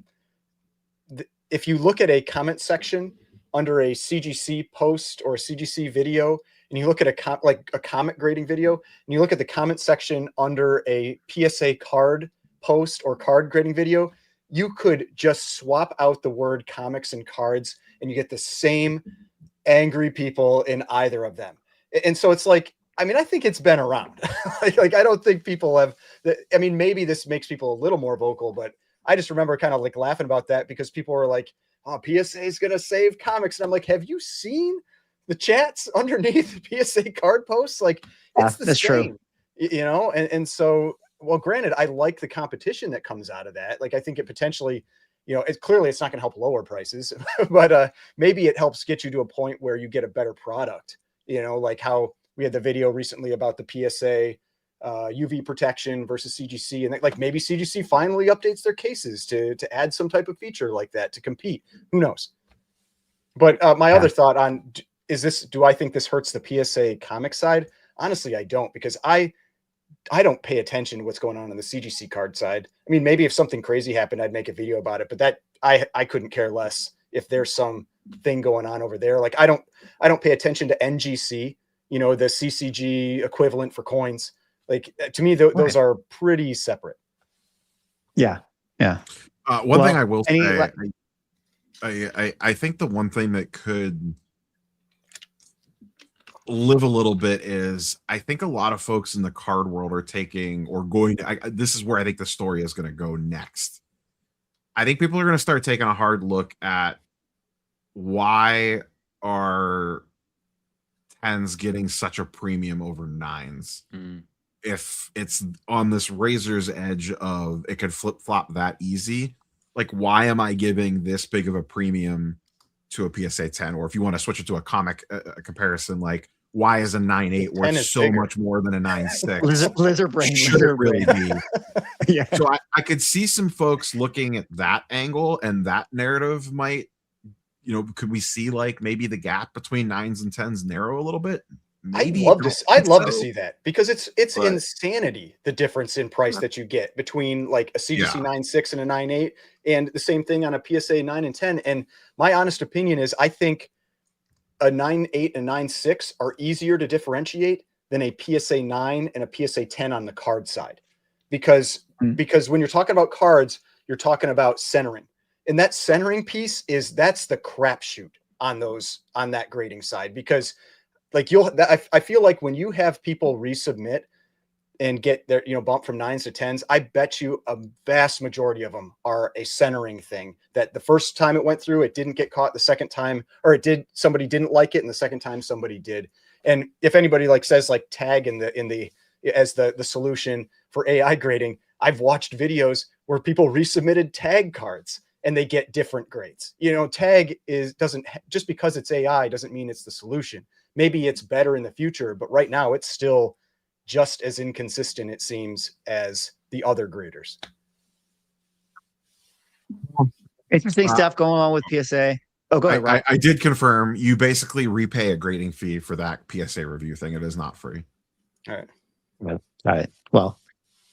if you look at a comment section under a CGC post or a CGC video, and you look at a comic grading video, and you look at the comment section under a PSA card post or card grading video, you could just swap out the word comics and cards, and you get the same angry people in either of them. And so it's I think it's been around. I don't think people have. Maybe this makes people a little more vocal, but I just remember kind of laughing about that because people were like, "Oh, PSA is gonna save comics," and I'm like, "Have you seen the chats underneath PSA card posts? It's the same, true. And so." Well, granted, I like the competition that comes out of that. I think it potentially, it's not going to help lower prices, but maybe it helps get you to a point where you get a better product. Like how we had the video recently about the PSA UV protection versus CGC, and maybe CGC finally updates their cases to add some type of feature like that to compete. Who knows? But my other thought on do I think this hurts the PSA comic side? Honestly, I don't, because I don't pay attention to what's going on the CGC card side. Maybe if something crazy happened, I'd make a video about it, but that I couldn't care less if there's some thing going on over there. I don't pay attention to NGC, the CCG equivalent for coins. To me, those are pretty separate. Yeah. Yeah. One thing I will say, I think the one thing that could live a little bit is, I think a lot of folks in the card world are taking or going to, this is where I think the story is going to go next. I think people are going to start taking a hard look at why are 10s getting such a premium over 9s. If it's on this razor's edge of it could flip flop that easy, why am I giving this big of a premium to a PSA 10? Or if you want to switch it to a comic comparison, why is a 9.8 worth so much more than a 9.6? Blizzard brain. Should it really be? Yeah. So I could see some folks looking at that angle, and that narrative might, could we see maybe the gap between 9s and 10s narrow a little bit? Maybe. I'd love to see that, because it's insanity, the difference in price that you get between a CGC 9.6 and a 9.8, and the same thing on a PSA 9 and 10. And my honest opinion is, I think a 9.8 and 9.6 are easier to differentiate than a PSA 9 and a PSA 10 on the card side, because when you're talking about cards, you're talking about centering, and that centering piece that's the crapshoot on that grading side, because I feel like when you have people resubmit, and get their, bump from 9s to 10s, I bet you a vast majority of them are a centering thing, that the first time it went through, it didn't get caught. The second time, or it did, somebody didn't like it. And the second time somebody did. And if anybody like says like tag as the solution for AI grading, I've watched videos where people resubmitted tag cards and they get different grades. Tag doesn't, just because it's AI doesn't mean it's the solution. Maybe it's better in the future, but right now it's still just as inconsistent, it seems, as the other graders. Interesting stuff going on with PSA. Oh, go ahead, Rob. I did confirm you basically repay a grading fee for that PSA review thing. It is not free. All right. Got it. Well,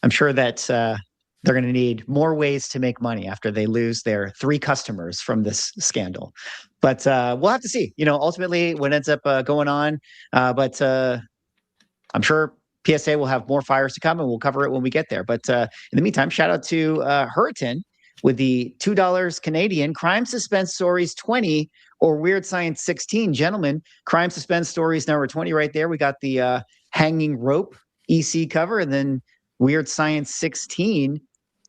I'm sure that they're going to need more ways to make money after they lose their 3 customers from this scandal. But we'll have to see, ultimately what ends up going on. But I'm sure PSA will have more fires to come, and we'll cover it when we get there. But in the meantime, shout out to Hurriton with the $2 Canadian Crime Suspense Stories 20 or Weird Science 16. Gentlemen, Crime Suspense Stories number 20 right there. We got the Hanging Rope EC cover, and then Weird Science 16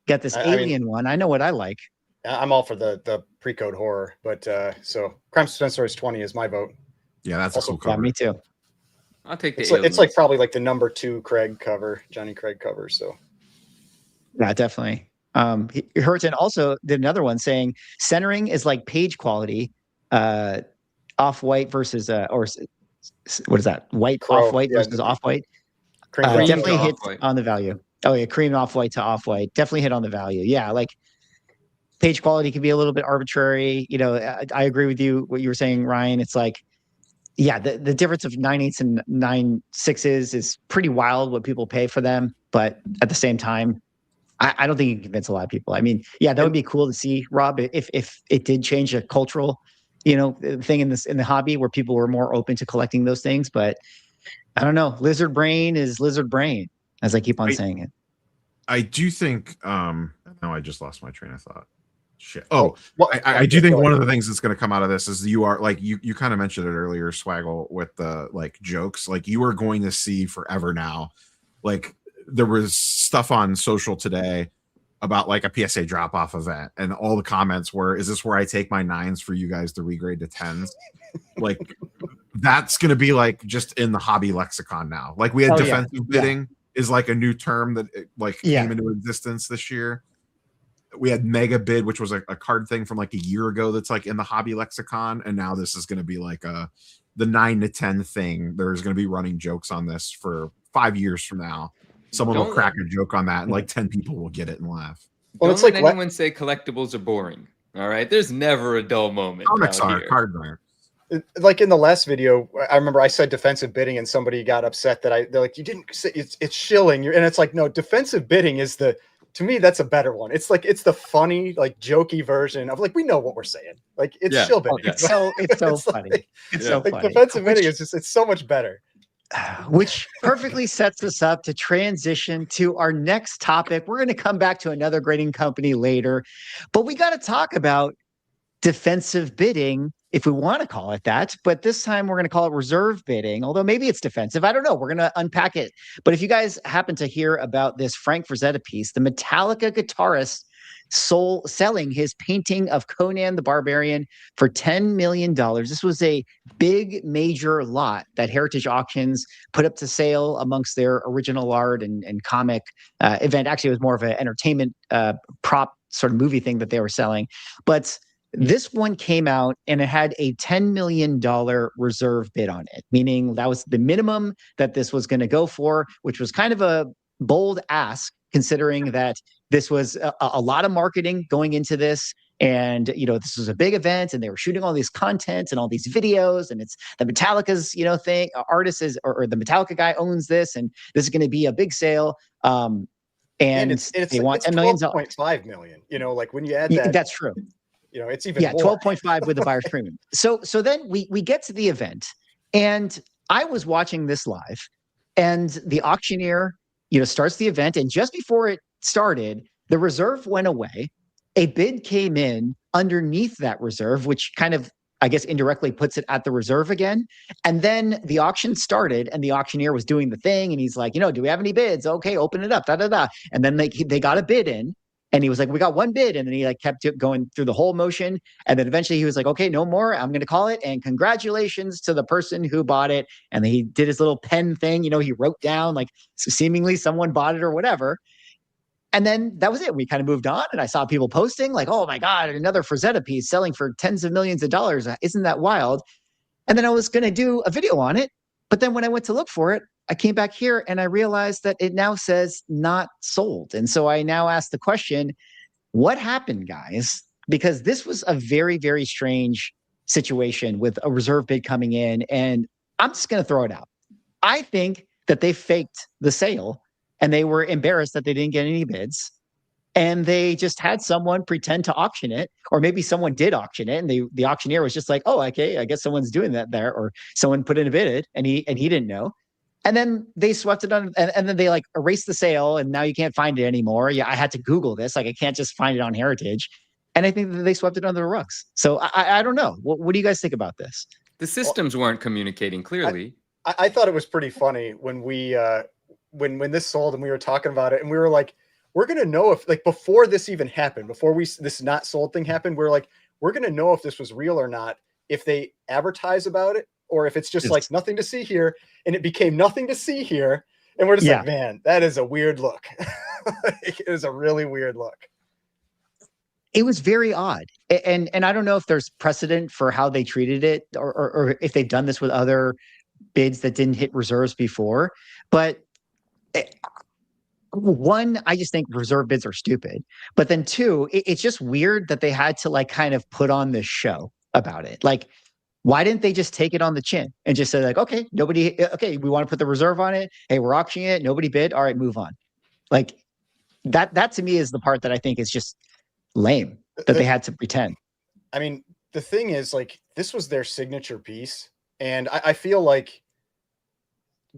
got this alien one. I know what I like. I'm all for the pre-code horror, but so Crime Suspense Stories 20 is my vote. Yeah, that's also a cool cover. Yeah, me too. I'll take the it's like probably like the number 2 Craig cover, Johnny Craig cover. So yeah, definitely. Hurton also did another one saying centering is like page quality, off-white versus or what is that? White off-white versus off-white. Definitely hit on the value. Oh yeah, cream off-white to off-white. Definitely hit on the value. Yeah, like page quality can be a little bit arbitrary. I agree with you what you were saying, Ryan. It's like, yeah, the difference of 9/8 and 9/6 is pretty wild what people pay for them. But at the same time, I don't think you can convince a lot of people. I mean, yeah, that would be cool to see, Rob, if it did change a cultural, thing in the hobby where people were more open to collecting those things. But I don't know. Lizard brain is lizard brain, as I keep on saying it. I do think. No, I just lost my train of thought. Shit. Oh, I do think one of the things that's going to come out of this is you are like you kind of mentioned it earlier, Swaggle, with the like jokes. Like you are going to see forever now. Like there was stuff on social today about like a PSA drop off event, and all the comments were, "Is this where I take my 9s for you guys to regrade to 10s?" Like that's going to be like just in the hobby lexicon now. Like we had defensive bidding is like a new term that came into existence this year. We had mega bid, which was a card thing from like a year ago that's like in the hobby lexicon, and now this is going to be like the 9 to 10 thing. There's going to be running jokes on this for 5 years from now. Someone will crack a joke on that, and like 10 people will get it and laugh. Well, don't let anyone say collectibles are boring. All right, there's never a dull moment. Comics are card are. Like in the last video, I remember I said defensive bidding, and somebody got upset that they're like, you didn't say it's shilling. And it's like, no, defensive bidding is to me, that's a better one. It's like, it's the funny, like jokey version of like, we know what we're saying. Like it's shill bidding. It's so funny. Like, it's so like funny. Defensive bidding is it's so much better. Which perfectly sets us up to transition to our next topic. We're going to come back to another grading company later, but we got to talk about defensive bidding, if we want to call it that. But this time we're going to call it reserve bidding, although maybe it's defensive. I don't know. We're going to unpack it. But if you guys happen to hear about this Frank Frazetta piece, the Metallica guitarist selling his painting of Conan the Barbarian for $10 million. This was a big major lot that Heritage Auctions put up to sale amongst their original art and comic event. Actually, it was more of an entertainment prop sort of movie thing that they were selling. But this one came out and it had a $10 million reserve bid on it, meaning that was the minimum that this was going to go for, which was kind of a bold ask, considering that this was a lot of marketing going into this. And, this was a big event and they were shooting all these content and all these videos, and it's the Metallica's, thing, artist is, or the Metallica guy owns this, and this is going to be a big sale. And they want $10 million. 12.5 million, like when you add that. That's true. It's even more. 12.5 with the buyer's premium. So then we get to the event, and I was watching this live, and the auctioneer, starts the event, and just before it started, the reserve went away. A bid came in underneath that reserve, which kind of, I guess indirectly puts it at the reserve again. And then the auction started and the auctioneer was doing the thing. And he's like, do we have any bids? Okay, open it up, da, da, da. And then they got a bid in. And he was like, we got one bid. And then he like kept going through the whole motion. And then eventually he was like, okay, no more. I'm going to call it. And congratulations to the person who bought it. And then he did his little pen thing. He wrote down like seemingly someone bought it or whatever. And then that was it. We kind of moved on. And I saw people posting like, oh my God, another Frazetta piece selling for tens of millions of dollars. Isn't that wild? And then I was going to do a video on it. But then when I went to look for it, I came back here and I realized that it now says not sold. And so I now ask the question, what happened, guys? Because this was a very, very strange situation with a reserve bid coming in. And I'm just going to throw it out. I think that they faked the sale and they were embarrassed that they didn't get any bids. And they just had someone pretend to auction it, or maybe someone did auction it, and the auctioneer was just like, "Oh, okay, I guess someone's doing that there," or someone put in a bid, and he didn't know. And then they swept it on, and then they like erased the sale, and now you can't find it anymore. Yeah, I had to Google this; like I can't just find it on Heritage. And I think that they swept it under the rugs. So I don't know. What do you guys think about this? The systems weren't communicating clearly. I thought it was pretty funny when we when this sold and we were talking about it, and we were like, we're going to know if, like, before this even happened, before this not sold thing happened, we're like, we're going to know if this was real or not, if they advertise about it, or if it's just like nothing to see here. And it became nothing to see here. And we're just like, man, that is a weird look. It is a really weird look. It was very odd. And I don't know if there's precedent for how they treated it, or if they've done this with other bids that didn't hit reserves before. But one, I just think reserve bids are stupid. But then two, it's just weird that they had to like kind of put on this show about it. Like, why didn't they just take it on the chin and just say like, okay, we want to put the reserve on it. Hey, we're auctioning it. Nobody bid. All right, move on. Like that to me is the part that I think is just lame that they had to pretend. I mean, the thing is, like, this was their signature piece. And I feel like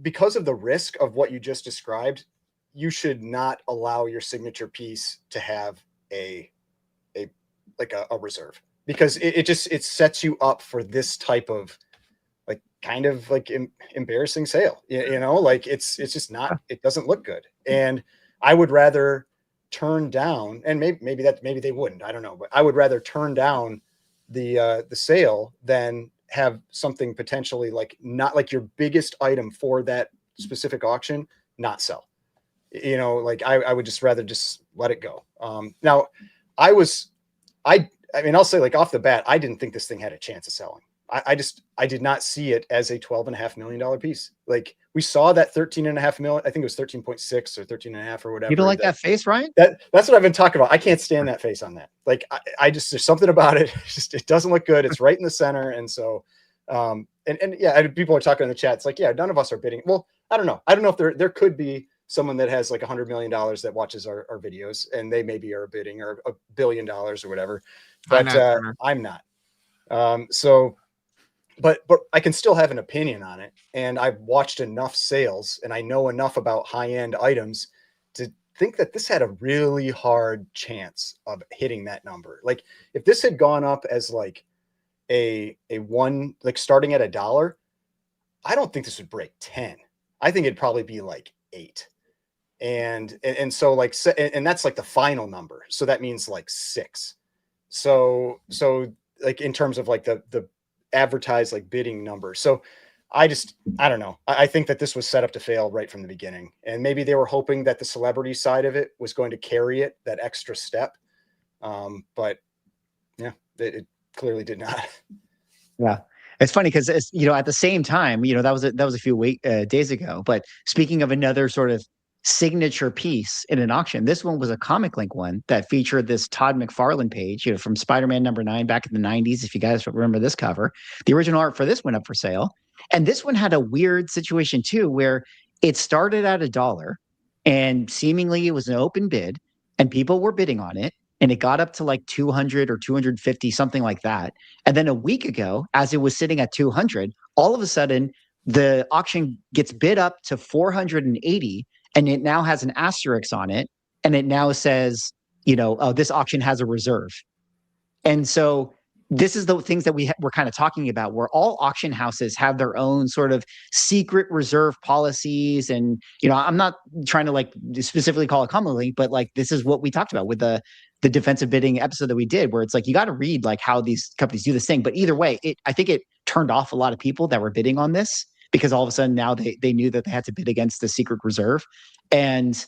because of the risk of what you just described, you should not allow your signature piece to have a reserve, because it sets you up for this type of like kind of like embarrassing sale. Like it's just not, it doesn't look good. And I would rather turn down, and maybe they wouldn't, I don't know, but I would rather turn down the sale than have something potentially like not like your biggest item for that specific auction not sell. Like I would just rather just let it go. Now I mean, I'll say like off the bat, I didn't think this thing had a chance of selling. I did not see it as a $12.5 million piece. Like we saw that 13.5 million, I think it was 13.6 or 13.5 or whatever. You don't like that face, Ryan? That's what I've been talking about. I can't stand that face on that. Like I just, there's something about it. It doesn't look good. It's right in the center. And so, and yeah, people are talking in the chat. It's like, yeah, none of us are bidding. Well, I don't know. I don't know if there could be someone that has like $100 million that watches our videos, and they maybe are bidding, or $1 billion or whatever, but I'm not. But I can still have an opinion on it. And I've watched enough sales and I know enough about high-end items to think that this had a really hard chance of hitting that number. Like if this had gone up as like a one, like starting at $1, I don't think this would break 10. I think it'd probably be like 8. And so like, and that's like the final number. So that means like 6. So like in terms of like the advertised like bidding number. So I don't know. I think that this was set up to fail right from the beginning. And maybe they were hoping that the celebrity side of it was going to carry it that extra step. But yeah, it clearly did not. Yeah. It's funny because it's, at the same time, that was a few days ago. But speaking of another sort of signature piece in an auction, this one was a Comic Link one that featured this Todd McFarlane page, from Spider-Man #9 back in the 90s. If you guys remember this cover, the original art for this went up for sale. And this one had a weird situation too, where it started at $1 and seemingly it was an open bid and people were bidding on it. And it got up to like 200 or 250, something like that. And then a week ago, as it was sitting at 200, all of a sudden the auction gets bid up to 480, and it now has an asterisk on it. And it now says, oh, this auction has a reserve. And so this is the things that we're kind of talking about, where all auction houses have their own sort of secret reserve policies. And, I'm not trying to like specifically call it common link, but like, this is what we talked about with the defensive bidding episode that we did, where it's like, you got to read like how these companies do this thing. But either way, I think it turned off a lot of people that were bidding on this, because all of a sudden now they knew that they had to bid against the secret reserve, and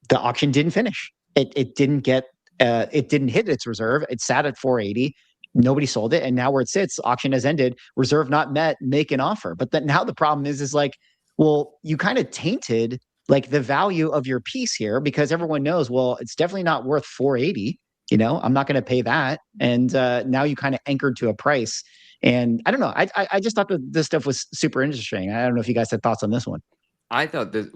the auction didn't finish. It didn't get, it didn't hit its reserve. It sat at 480. Nobody sold it. And now where it sits, auction has ended, reserve not met, make an offer. But then now the problem is like, well, you kind of tainted like the value of your piece here, because everyone knows, well, it's definitely not worth 480. I'm not going to pay that. And now you kind of anchored to a price. And I don't know. I just thought that this stuff was super interesting. I don't know if you guys had thoughts on this one. I thought that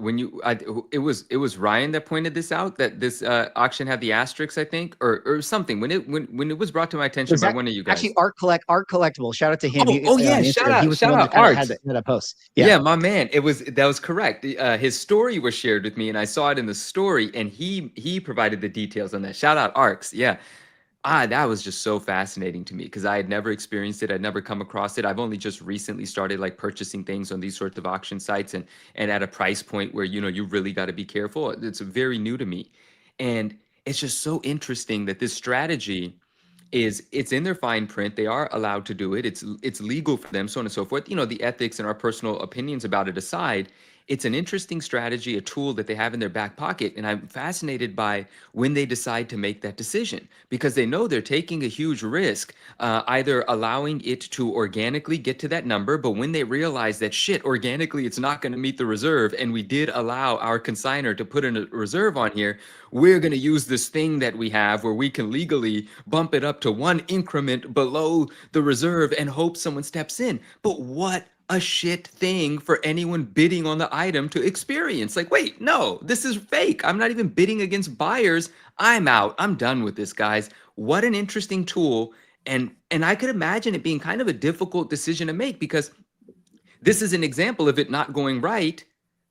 it was Ryan that pointed this out, that this auction had the asterisks, I think, or something, when it was brought to my attention by one of you guys. Actually, Art Collectables. Shout out to him. Yeah, shout out, he was the one that Art. had that post. Yeah, my man. That was correct. His story was shared with me, and I saw it in the story, and he provided the details on that. Shout out Arcs. Yeah. That was just so fascinating to me, because I had never experienced it. I'd never come across it. I've only just recently started like purchasing things on these sorts of auction sites, and at a price point where, you really got to be careful. It's very new to me. And it's just so interesting that this strategy it's in their fine print. They are allowed to do it. It's legal for them, so on and so forth. The ethics and our personal opinions about it aside, it's an interesting strategy, a tool that they have in their back pocket. And I'm fascinated by when they decide to make that decision, because they know they're taking a huge risk, either allowing it to organically get to that number. But when they realize that shit, organically, it's not going to meet the reserve, and we did allow our consignor to put in a reserve on here, we're going to use this thing that we have where we can legally bump it up to one increment below the reserve and hope someone steps in. But what a shit thing for anyone bidding on the item to experience. Like, wait, no, this is fake. I'm not even bidding against buyers. I'm out. I'm done with this, guys. What an interesting tool. And I could imagine it being kind of a difficult decision to make, because this is an example of it not going right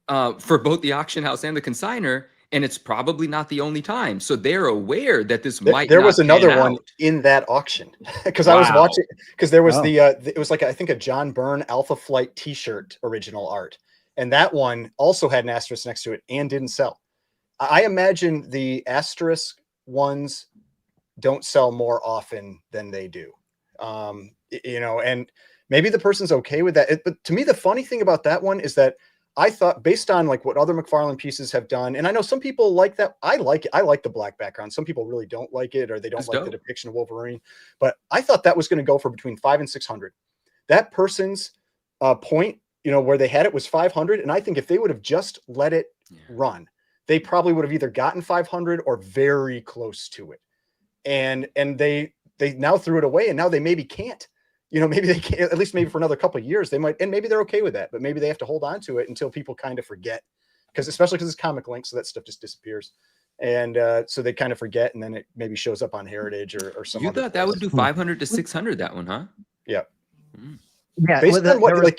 for both the auction house and the consignor. And it's probably not the only time. So they're aware that this might. There was another one in that auction, because I was watching, because there was it was like, I think, a John Byrne Alpha Flight t-shirt original art. And that one also had an asterisk next to it and didn't sell. I imagine the asterisk ones don't sell more often than they do. And maybe the person's okay with that. But to me, the funny thing about that one is that I thought, based on like what other McFarlane pieces have done, and I know some people like that. I like it. I like the black background. Some people really don't like it, or they don't like the depiction of Wolverine. But I thought that was going to go for between 500 and 600. That person's point, where they had it, was 500. And I think if they would have just let it run, they probably would have either gotten 500 or very close to it. And they now threw it away, and now they maybe can't. Maybe they can't, at least maybe for another couple of years, they might, and maybe they're okay with that, but maybe they have to hold on to it until people kind of forget, especially because it's comic link, so that stuff just disappears. And so they kind of forget, and then it maybe shows up on Heritage or some. You thought that would do 500 to 600, that one, huh? Yeah. Yeah. Based on what,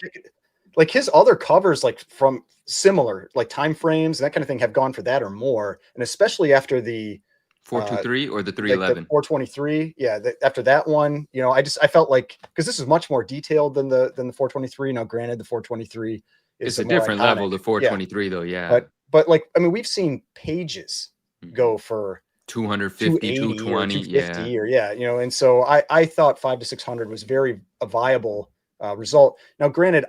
like his other covers, like from similar, like time frames and that kind of thing, have gone for that or more. And especially after the 423 or the 311, like 423. Yeah. After that one, I felt like, because this is much more detailed than the 423. Now, granted, the 423 is a different level. The 423 though. Yeah. But like, I mean, we've seen pages go for 250, 220, 250 or and so I thought 500 to 600 was very a viable result. Now, granted,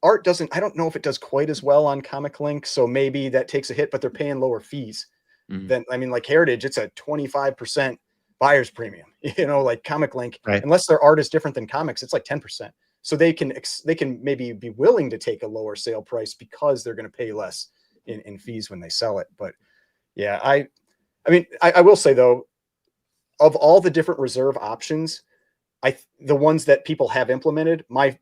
art doesn't, I don't know if it does quite as well on Comic Link, so maybe that takes a hit, but they're paying lower fees than, I mean, like Heritage, it's a 25% buyer's premium, like Comic Link, unless their art is different than comics, it's like 10%. So they can maybe be willing to take a lower sale price because they're going to pay less in fees when they sell it. But yeah, I mean, I will say though, of all the different reserve options, the ones that people have implemented, my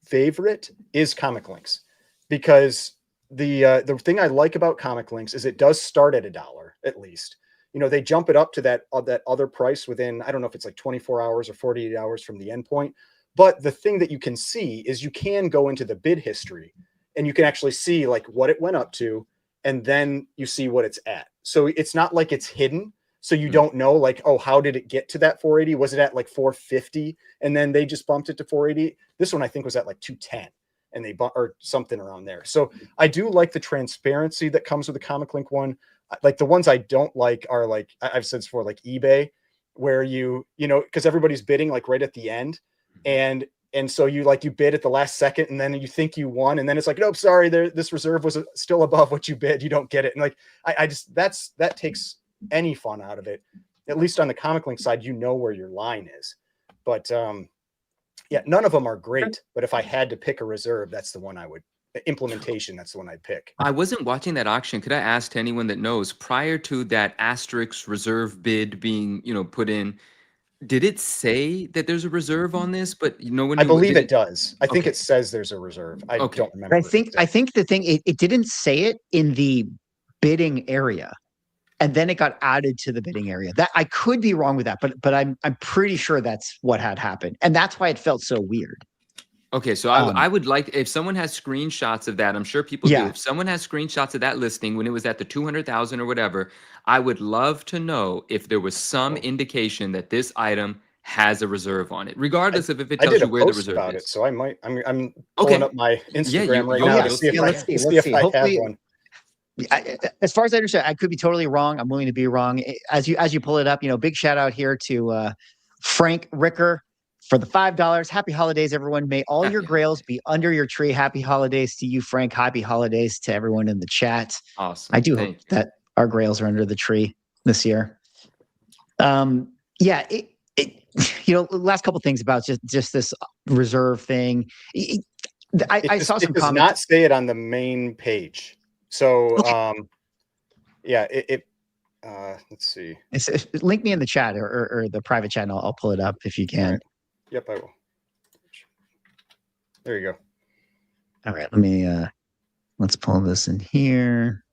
favorite is Comic Links, because the thing I like about Comic Links is it does start at $1 at least. They jump it up to that other price within, I don't know if it's like 24 hours or 48 hours from the endpoint. But the thing that you can see is you can go into the bid history and you can actually see like what it went up to, and then you see what it's at. So it's not like it's hidden. So you don't know, like, oh, how did it get to that 480? Was it at like 450 and then they just bumped it to 480? This one I think was at like 210 and they or something around there. So I do like the transparency that comes with the Comic Link one. Like the ones I don't like are like I've said before, like eBay, where you know, because everybody's bidding like right at the end, and so you bid at the last second, and then you think you won, and then it's like, nope, sorry, this reserve was still above what you bid, you don't get it. And like I just that takes any fun out of it. At least on the Comic Link side, you know where your line is. But yeah, none of them are great. But if I had to pick a reserve, that's the one I would. Implementation, that's the one I'd pick. I wasn't watching that auction. Could I ask to anyone that knows, prior to that asterisk reserve bid being, you know, put in, did it say that there's a reserve on this? But no one. I believe it does. I think it says there's a reserve. I don't remember. I think the thing it didn't say it in the bidding area, and then it got added to the bidding area. That I could be wrong with that, but I'm pretty sure that's what had happened, and that's why it felt so weird. Okay, so I would like, if someone has screenshots of that, I'm sure people do. If someone has screenshots of that listing when it was at the 200,000 or whatever, I would love to know if there was some indication that this item has a reserve on it, regardless of if it tells you where the reserve about is. it, so I might. I'm pulling up my Instagram right now to see if I have one. As far as I understand, I could be totally wrong. I'm willing to be wrong. As you pull it up, you know, big shout out here to Frank Ricker for the $5. Happy holidays, everyone. May all your grails be under your tree. Happy holidays to you, Frank. Happy holidays to everyone in the chat. Awesome. I do hope that our grails are under the tree this year. Yeah, you know, last couple things about just this reserve thing. I saw some comments. It does not say it on the main page. So, yeah, let's see. Link me in the chat or the private chat. I'll pull it up if you can. Right. Yep, I will. There you go. All right, let's pull this in here.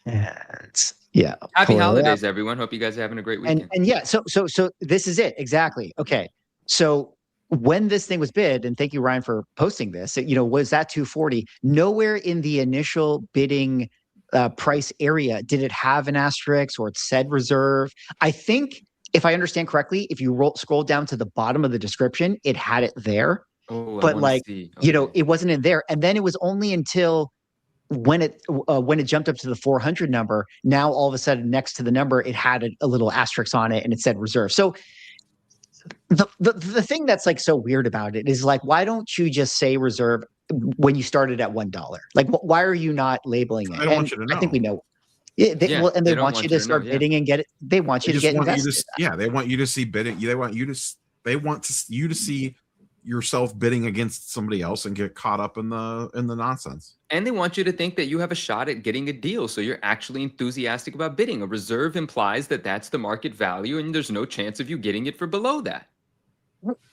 And yeah. Happy holidays, everyone. Hope you guys are having a great weekend. And yeah, so this is it. Exactly. Okay. So when this thing was bid, and thank you, Ryan, for posting this, you know, was that 240? Nowhere in the initial bidding price area did it have an asterisk or it said reserve. I think, if I understand correctly, if you scroll down to the bottom of the description, it had it there. Oh, but like, you know, it wasn't in there. And then it was only until when it jumped up to the 400 number, now all of a sudden next to the number, it had a little asterisk on it and it said reserve. So the thing that's like so weird about it is like, why don't you just say reserve when you started at $1? Like, why are you not labeling it? I don't want you to know. I think we know. Yeah, well, and they want you to start bidding and get it. They want you to get invested. They want you to see bidding. They want you to see yourself bidding against somebody else and get caught up in the nonsense. And they want you to think that you have a shot at getting a deal, so you're actually enthusiastic about bidding. A reserve implies that that's the market value, and there's no chance of you getting it for below that.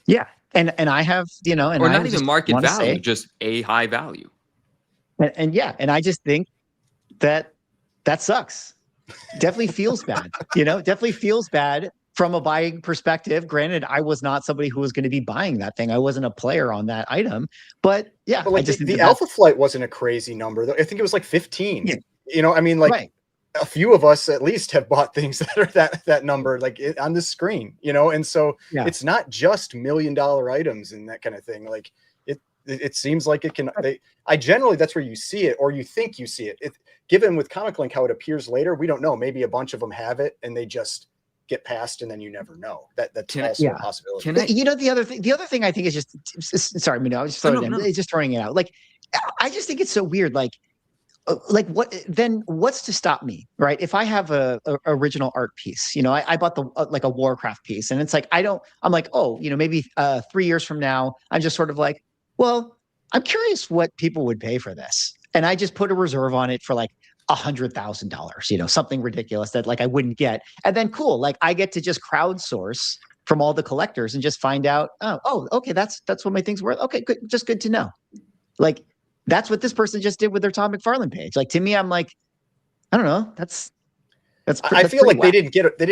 Yeah, and I have, you know, and or not even market value, just a high value. And yeah, and I just think that sucks. Definitely feels bad. You know, definitely feels bad from a buying perspective. Granted, I was not somebody who was going to be buying that thing. I wasn't a player on that item. But yeah, like the Alpha Flight wasn't a crazy number though. I think it was like 15. Yeah. You know, I mean, like a few of us at least have bought things that are that number, like on the screen, you know, and so it's not just $1 million items and that kind of thing. Like it seems like it can. I generally, that's where you see it, or you think you see it. Given with Comic Link how it appears later, we don't know. Maybe a bunch of them have it and they just get passed, and then you never know. That's also a possibility. You know, the other thing I think is just sorry, I was just throwing it out. Like, I just think it's so weird. Like what's to stop me, right? If I have a original art piece, you know, I bought like a Warcraft piece, and it's like I'm like, oh, you know, maybe 3 years from now, I'm just sort of like, well, I'm curious what people would pay for this, and I just put a reserve on it for like $100,000, you know, something ridiculous that like I wouldn't get, and then cool, like I get to just crowdsource from all the collectors and just find out, oh, okay, that's what my thing's worth. Okay, good, just good to know. Like, that's what this person just did with their Todd McFarlane page. Like, to me, I'm like, I don't know. I feel like they didn't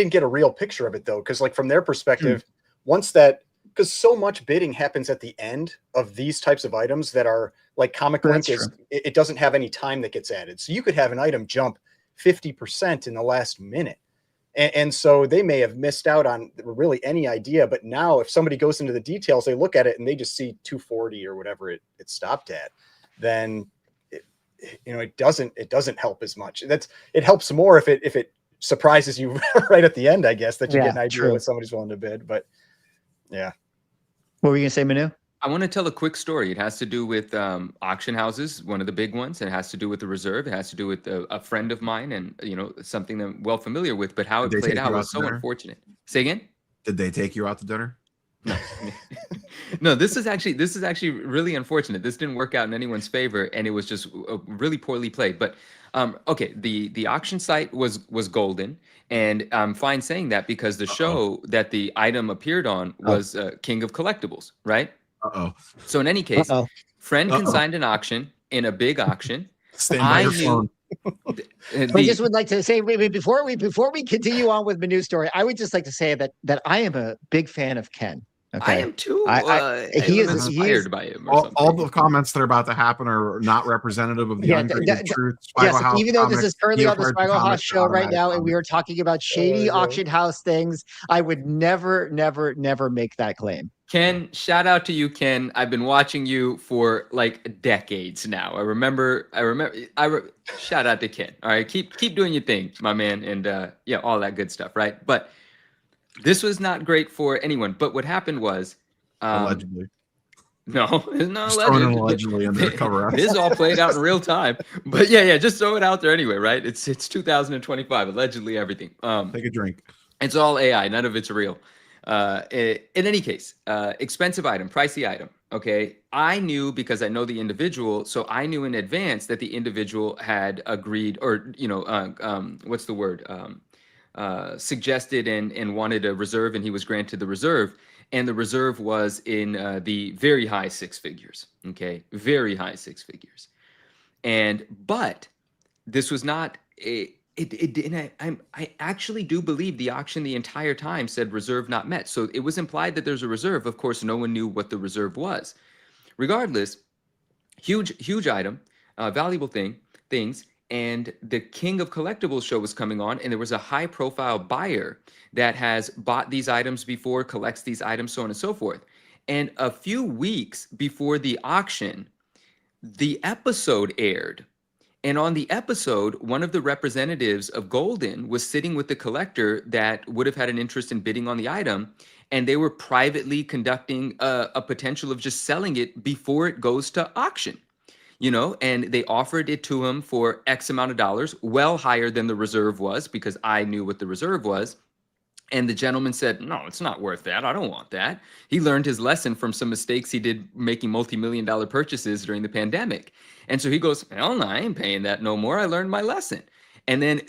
get a real picture of it though, because like from their perspective, once that, because so much bidding happens at the end of these types of items that are like Comic Link it doesn't have any time that gets added. So you could have an item jump 50% in the last minute. And so they may have missed out on really any idea. But now if somebody goes into the details, they look at it and they just see 240 or whatever it stopped at, then it doesn't help as much. It helps more if it surprises you right at the end, I guess, that you get an idea what somebody's willing to bid. But yeah. What were you gonna say, Manu? I want to tell a quick story. It has to do with auction houses, one of the big ones. It has to do with the reserve. It has to do with a friend of mine, and something that I'm well familiar with. But how it played out was so unfortunate. Say again? Did they take you out to dinner? No, no. This is actually really unfortunate. This didn't work out in anyone's favor, and it was just really poorly played. But okay, the auction site was golden, and I'm fine saying that because the show that the item appeared on was King of Collectables, right? So in any case, friend consigned an auction in a big auction. I knew. I just would like to say before we continue on with Manu's story, I would just like to say that I am a big fan of Ken. Okay. I am too. He is inspired by him. All the comments that are about to happen are not representative of the ungraded truth. Yes, even though this is currently on the Spiegel House show right now, and we are talking about shady auction house things, I would never make that claim. Ken, shout out to you, Ken. I've been watching you for like decades now. I remember. Shout out to Ken. All right, keep doing your thing, my man, and all that good stuff, right? But this was not great for anyone. But what happened was, allegedly. No, it's not allegedly under the cover up. This all played out in real time. But yeah, just throw it out there anyway, right? It's 2025. Allegedly, everything. Take a drink. It's all AI. None of it's real. In any case, expensive item, pricey item. Okay. I knew because I know the individual. So I knew in advance that the individual had agreed or, what's the word? Suggested and wanted a reserve, and he was granted the reserve, and the reserve was in the very high six figures. Okay. Very high six figures. But this was not I actually do believe the auction the entire time said reserve not met. So it was implied that there's a reserve. Of course, no one knew what the reserve was. Regardless, huge item, valuable things. And the King of Collectables show was coming on, and there was a high profile buyer that has bought these items before, collects these items, so on and so forth. And a few weeks before the auction, the episode aired. And on the episode, one of the representatives of Golden was sitting with the collector that would have had an interest in bidding on the item. And they were privately conducting a potential of just selling it before it goes to auction, and they offered it to him for X amount of dollars, well higher than the reserve was, because I knew what the reserve was. And the gentleman said, no, it's not worth that. I don't want that. He learned his lesson from some mistakes he did making multi-million-dollar purchases during the pandemic. And so he goes, hell no, I ain't paying that no more. I learned my lesson. And then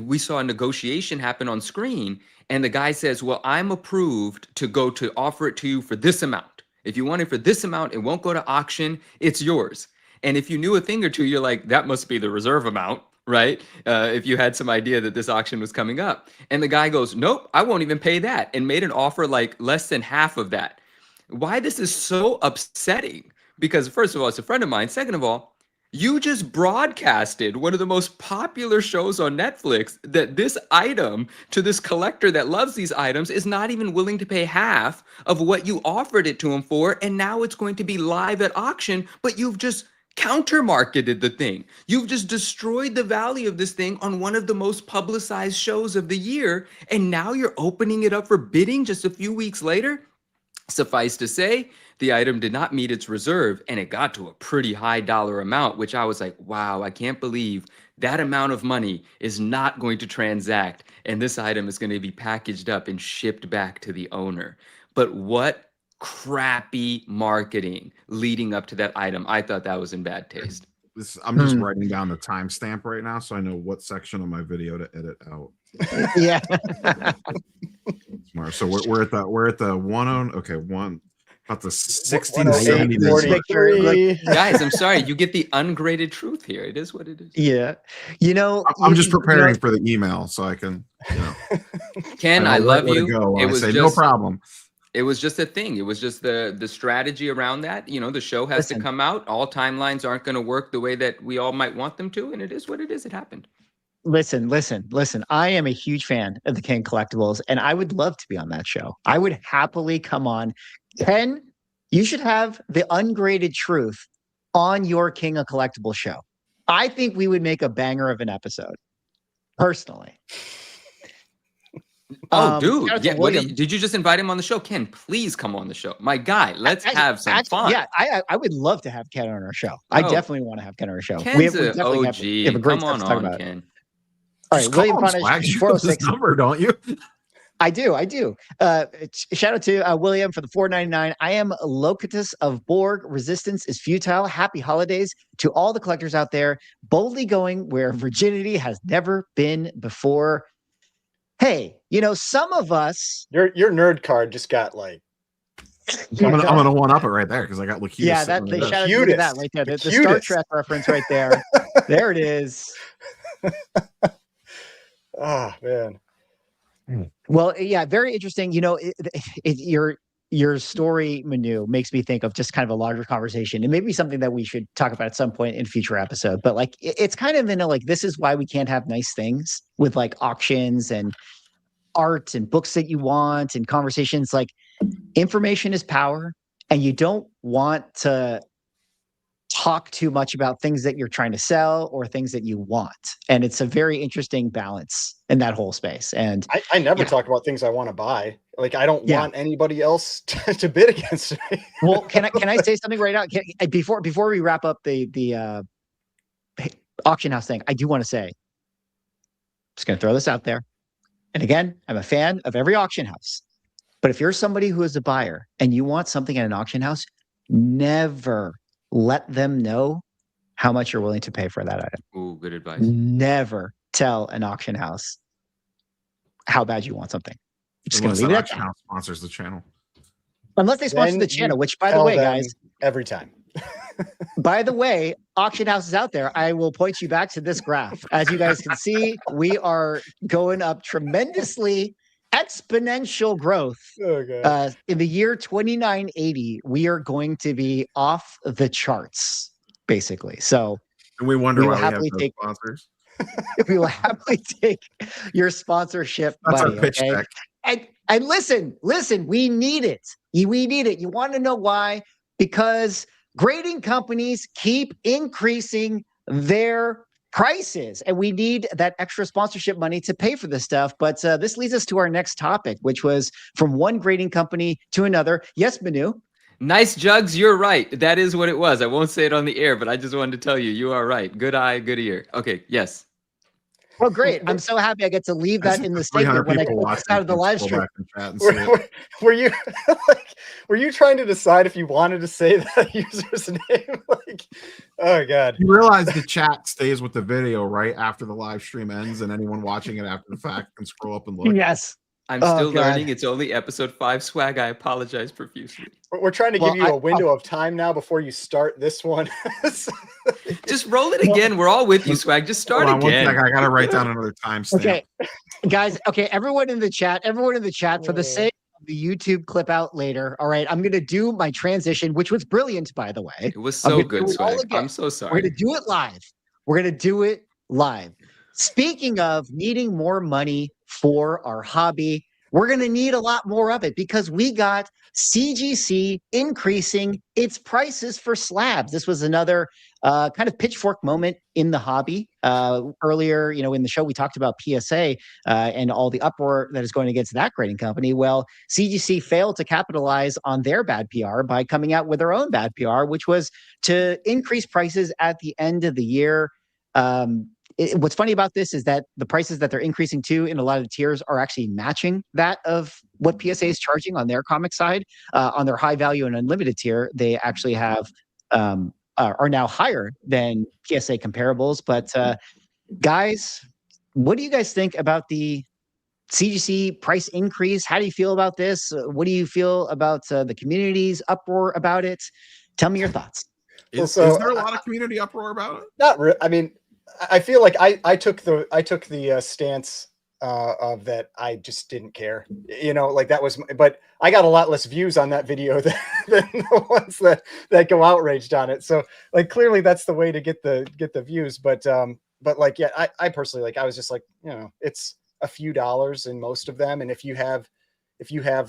we saw a negotiation happen on screen. And the guy says, well, I'm approved to go to offer it to you for this amount. If you want it for this amount, it won't go to auction. It's yours. And if you knew a thing or two, you're like, that must be the reserve amount, right? If you had some idea that this auction was coming up. And the guy goes, nope, I won't even pay that, and made an offer like less than half of that. Why this is so upsetting? Because first of all, it's a friend of mine. Second of all, you just broadcasted one of the most popular shows on Netflix that this item to this collector that loves these items is not even willing to pay half of what you offered it to him for. And now it's going to be live at auction, but you've just counter-marketed the thing. You've just destroyed the value of this thing on one of the most publicized shows of the year. And now you're opening it up for bidding just a few weeks later. Suffice to say, the item did not meet its reserve, and it got to a pretty high dollar amount, which I was like, wow, I can't believe that amount of money is not going to transact, and this item is going to be packaged up and shipped back to the owner. But what crappy marketing leading up to that item. I thought that was in bad taste. I'm just writing down the timestamp right now so I know what section of my video to edit out. Yeah. Smart. So we're at the 1 about the 60 to 70 guys, I'm sorry, you get the ungraded truth here. It is what it is. Yeah. I'm just preparing for the email so I can, Ken, I love you. It was just, no problem. It was just a thing. It was just the strategy around that. The show has to come out. All timelines aren't going to work the way that we all might want them to, and it is what it is. It happened. Listen. I am a huge fan of the King Collectibles, and I would love to be on that show. I would happily come on. Ken, you should have the ungraded truth on your King of Collectibles show. I think we would make a banger of an episode, personally. Oh, Shout dude. out to Yeah. William. Did you just invite him on the show? Ken, please come on the show. My guy, let's have some fun. Yeah, I would love to have Ken on our show. I definitely want to have Ken on our show. Ken's we a definitely OG. have a great Come stuff to talk on, about. Ken. All Just right, William call him, Punish, Swag. You have his 406. number, don't you? I do. Shout out to William for the $4.99. I am Locatus of Borg. Resistance is futile. Happy holidays to all the collectors out there, boldly going where virginity has never been before. Hey, some of us. Your nerd card just got like. I'm gonna one up it right there because I got Locutus. Yeah, sitting they right there. shout out that right there. The Star Trek reference right there. There it is. Oh man. Well, yeah, very interesting. Your story, Manu, makes me think of just kind of a larger conversation, and maybe something that we should talk about at some point in a future episode. But like, it's kind of in a like, this is why we can't have nice things with like auctions and art and books that you want and conversations. Like, information is power, and you don't want to talk too much about things that you're trying to sell or things that you want. And it's a very interesting balance in that whole space. And I never talk about things I want to buy. Like, I don't want anybody else to bid against me. Well, can I say something right now? Before we wrap up the auction house thing, I do want to say, just going to throw this out there. And again, I'm a fan of every auction house. But if you're somebody who is a buyer and you want something at an auction house, never let them know how much you're willing to pay for that item. Ooh, good advice. Never tell an auction house how bad you want something. You're just going to Unless leave it that at auction that. house sponsors the channel. Unless they sponsor Then the channel, you which, by the tell way, them guys, every time. by the way, auction houses out there, I will point you back to this graph. As you guys can see, we are going up tremendously, exponential growth. Oh, God. In the year 2980, we are going to be off the charts, basically. So And we wonder We will why we have happily no take- sponsors. we will happily take your sponsorship That's money. our pitch Okay? deck. And listen, we need it. We need it. You want to know why? Because grading companies keep increasing their prices, and we need that extra sponsorship money to pay for this stuff. But this leads us to our next topic, which was from one grading company to another. Yes, Manu? Nice jugs, you're right. That is what it was. I won't say it on the air, but I just wanted to tell you are right. Good eye, good ear. Okay, yes. Well, great. I'm so happy I get to leave that in the segment when I people click watching out of the can live scroll stream. back and chat and see it. Were you were you trying to decide if you wanted to say that user's name? Like, oh God. You realize the chat stays with the video right after the live stream ends, and anyone watching it after the fact can scroll up and look. Yes. I'm Oh, still God. learning. It's only episode 5 swag. I apologize profusely. We're trying to Well, give you a window of time now before you start this one. Just roll it again. We're all with you, swag. Just start Hold on one again. second. I gotta write down another timestamp. Okay, guys. Okay, everyone in the chat, for the sake of the YouTube clip out later. All right, I'm going to do my transition, which was brilliant, by the way. It was I'm so gonna good, do it all swag. again. I'm so We're sorry. going to do it live. Speaking of needing more money for our hobby, we're going to need a lot more of it because we got CGC increasing its prices for slabs. This was another kind of pitchfork moment in the hobby. Earlier, in the show, we talked about PSA and all the uproar that is going against that grading company. Well, CGC failed to capitalize on their bad PR by coming out with their own bad PR, which was to increase prices at the end of the year. What's funny about this is that the prices that they're increasing to in a lot of the tiers are actually matching that of what PSA is charging on their comic side. On their high value and unlimited tier, they actually have are now higher than PSA comparables. But guys, what do you guys think about the CGC price increase? How do you feel about this? What do you feel about the community's uproar about it? Tell me your thoughts. Is there a lot of community uproar about it? Not really. I mean, I feel like I took the stance of that I just didn't care, like that was, but I got a lot less views on that video than the ones that go outraged on it. So like, clearly that's the way to get the views. But but like, yeah, I personally, like, I was just like, you know, it's a few dollars in most of them. And if you have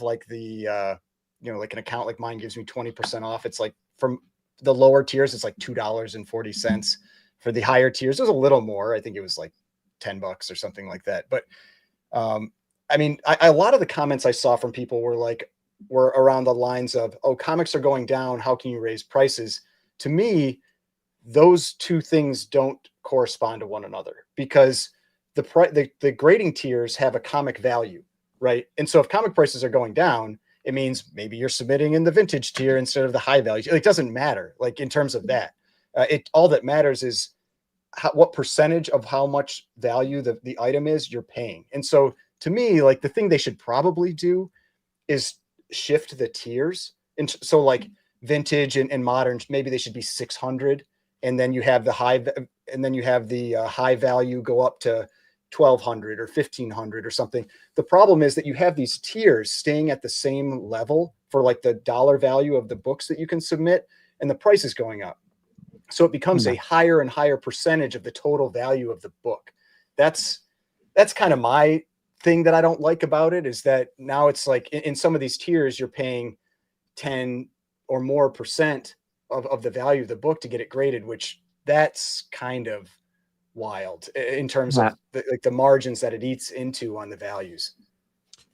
like the, you know, like an account like mine gives me 20% off, it's like from the lower tiers, it's like $2.40. For the higher tiers, it was a little more. I think it was like $10 or something like that. But I mean, a lot of the comments I saw from people were around the lines of, oh, comics are going down, how can you raise prices? To me, those two things don't correspond to one another, because the grading tiers have a comic value, right? And so if comic prices are going down, it means maybe you're submitting in the vintage tier instead of the high value. It doesn't matter, like, in terms of that. All that matters is what percentage of how much value the item is you're paying. And so to me, like, the thing they should probably do is shift the tiers. And so like vintage and modern, maybe they should be 600. And then you have the high value go up to 1,200 or 1,500 or something. The problem is that you have these tiers staying at the same level for like the dollar value of the books that you can submit, and the price is going up. So it becomes a higher and higher percentage of the total value of the book. That's kind of my thing that I don't like about it, is that now it's like in some of these tiers, you're paying 10 or more percent of the value of the book to get it graded, which that's kind of wild in terms of the margins that it eats into on the values.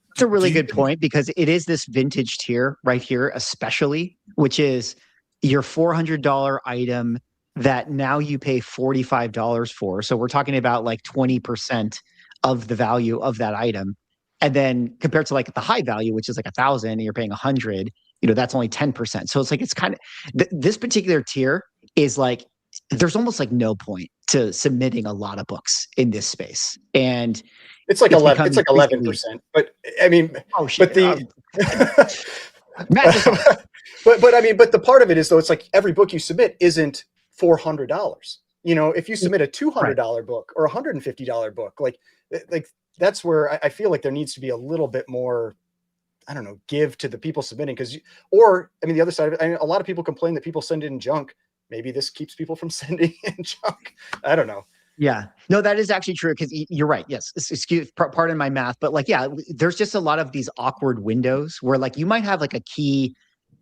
That's a really good point, because it is this vintage tier right here, especially, which is your $400 item that now you pay $45 for. So we're talking about like 20% of the value of that item. And then compared to like the high value, which is like 1,000 and you're paying 100, you know, that's only 10%. So it's like, it's kind of this particular tier is like, there's almost like no point to submitting a lot of books in this space. And it's like 11%, but I mean, oh shit. But I mean, but the part of it is, though, it's like every book you submit isn't $400. You know, if you submit a $200 book or $150 book, like that's where I feel like there needs to be a little bit more, I don't know, give to the people submitting. Or I mean, the other side of it, I mean, a lot of people complain that people send in junk. Maybe this keeps people from sending in junk. I don't know. Yeah, no, that is actually true, because you're right. Yes, excuse, pardon my math, but like, yeah, there's just a lot of these awkward windows where like you might have like a key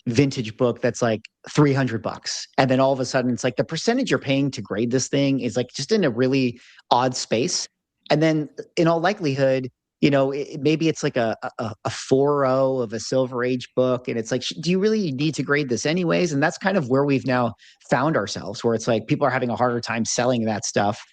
vintage book that's like $300, and then all of a sudden it's like the percentage you're paying to grade this thing is like just in a really odd space. And then in all likelihood, you know, maybe it's like a 4.0 of a Silver Age book, and it's like, do you really need to grade this anyways? And that's kind of where we've now found ourselves, where it's like people are having a harder time selling that stuff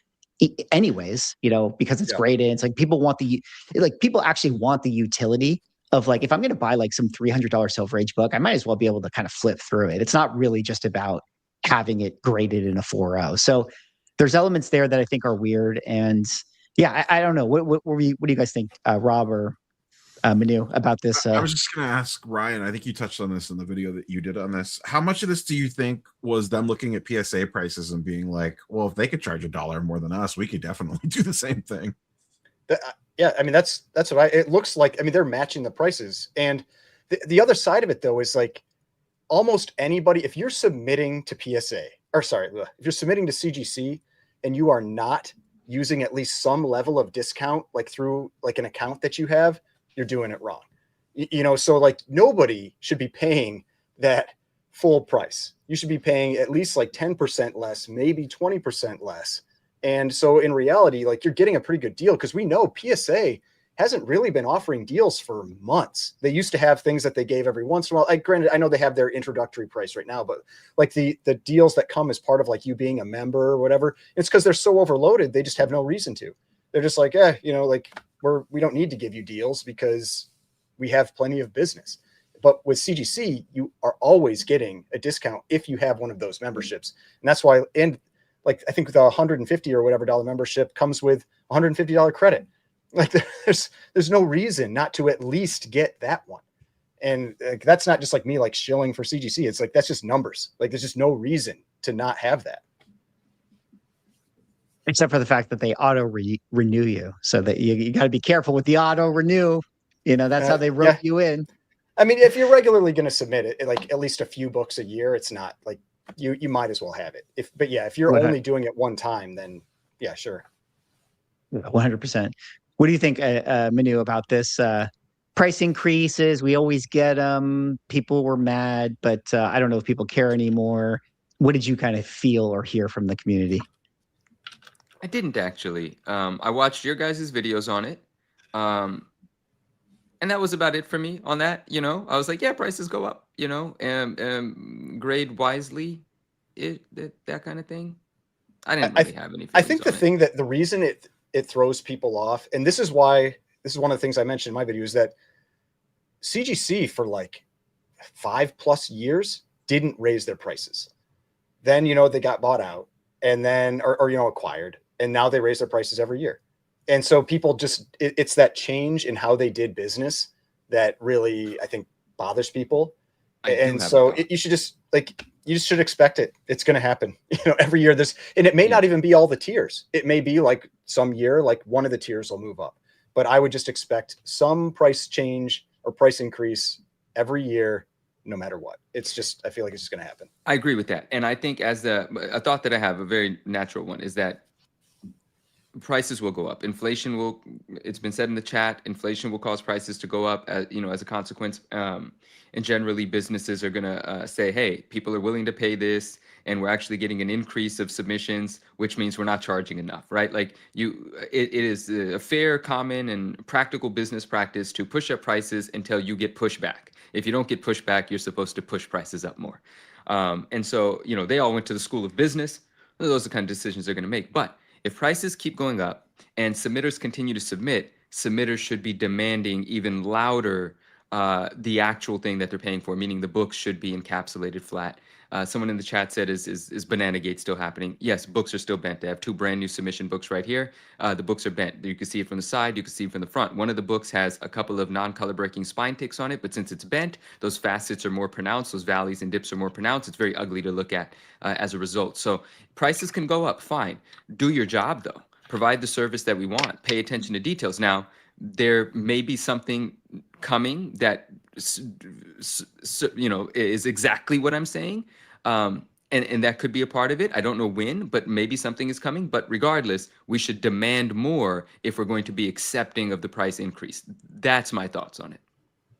anyways, you know, because it's graded. It's like people actually want the utility of like, if I'm going to buy like some $300 Silver Age book, I might as well be able to kind of flip through it. It's not really just about having it graded in a 4.0. So there's elements there that I think are weird. And yeah, I don't know. What do you guys think, Rob or Manu, about this? I was just going to ask Ryan. I think you touched on this in the video that you did on this. How much of this do you think was them looking at PSA prices and being like, well, if they could charge $1 more than us, we could definitely do the same thing? Yeah, I mean, that's what it looks like. I mean, they're matching the prices. And the other side of it, though, is like almost anybody, if you're submitting to PSA, or sorry, if you're submitting to CGC and you are not using at least some level of discount, like through like an account that you have, you're doing it wrong. You know, so like nobody should be paying that full price. You should be paying at least like 10% less, maybe 20% less. And so in reality, like, you're getting a pretty good deal, because we know PSA hasn't really been offering deals for months. They used to have things that they gave every once in a while. Granted, I know they have their introductory price right now, but like the deals that come as part of like you being a member or whatever, it's because they're so overloaded. They just have no reason to. They're just like, you know, like we don't need to give you deals because we have plenty of business. But with CGC, you are always getting a discount if you have one of those memberships. And that's why, and like, I think the $150 or whatever dollar membership comes with $150 credit. Like, there's no reason not to at least get that one. And that's not just like me like shilling for CGC. It's like, that's just numbers. Like, there's just no reason to not have that. Except for the fact that they auto renew you, so that you got to be careful with the auto renew. You know, that's how they rope you in. I mean, if you're regularly going to submit it, like at least a few books a year, it's not like you might as well have it. If you're only doing it one time, then Yeah, sure. 100%. What do you think, Manu, about this price increases? We always get them. People were mad, but I don't know if people care anymore. What did you kind of feel or hear from the community? I didn't actually. I watched your guys' videos on it. And that was about it for me on that. I was like, yeah, prices go up, grade wisely, that kind of thing. I didn't really have any I feelings think the on it. thing that the reason it throws people off, and this is one of the things I mentioned in my video, is that CGC for like 5+ years didn't raise their prices. Then they got bought out, and then or acquired, and now they raise their prices every year. And so people just it's that change in how they did business that really, I think, bothers people. And so you should just you should expect it. It's going to happen. Every year and it may not even be all the tiers. It may be like some year, like one of the tiers will move up. But I would just expect some price change or price increase every year, no matter what. I feel like it's just going to happen. I agree with that. And I think a thought that I have, a very natural one, is that prices will go up. It's been said in the chat, inflation will cause prices to go up as a consequence. And generally businesses are going to say, hey, people are willing to pay this, and we're actually getting an increase of submissions, which means we're not charging enough, right? Like it is a fair, common, and practical business practice to push up prices until you get pushback. If you don't get pushback, you're supposed to push prices up more. And so, they all went to the school of business. Those are the kind of decisions they're going to make. But if prices keep going up and submitters continue to submit, submitters should be demanding even louder the actual thing that they're paying for, meaning the books should be encapsulated flat. Someone in the chat said, is Banana Gate still happening? Yes, books are still bent. They have 2 brand new submission books right here. The books are bent. You can see it from the side. You can see it from the front. One of the books has a couple of non-color breaking spine ticks on it, but since it's bent, those facets are more pronounced. Those valleys and dips are more pronounced. It's very ugly to look at as a result. So prices can go up, fine. Do your job, though. Provide the service that we want. Pay attention to details. Now, there may be something coming that is exactly what I'm saying, and that could be a part of it. I don't know when, but maybe something is coming. But regardless, we should demand more if we're going to be accepting of the price increase. That's my thoughts on it.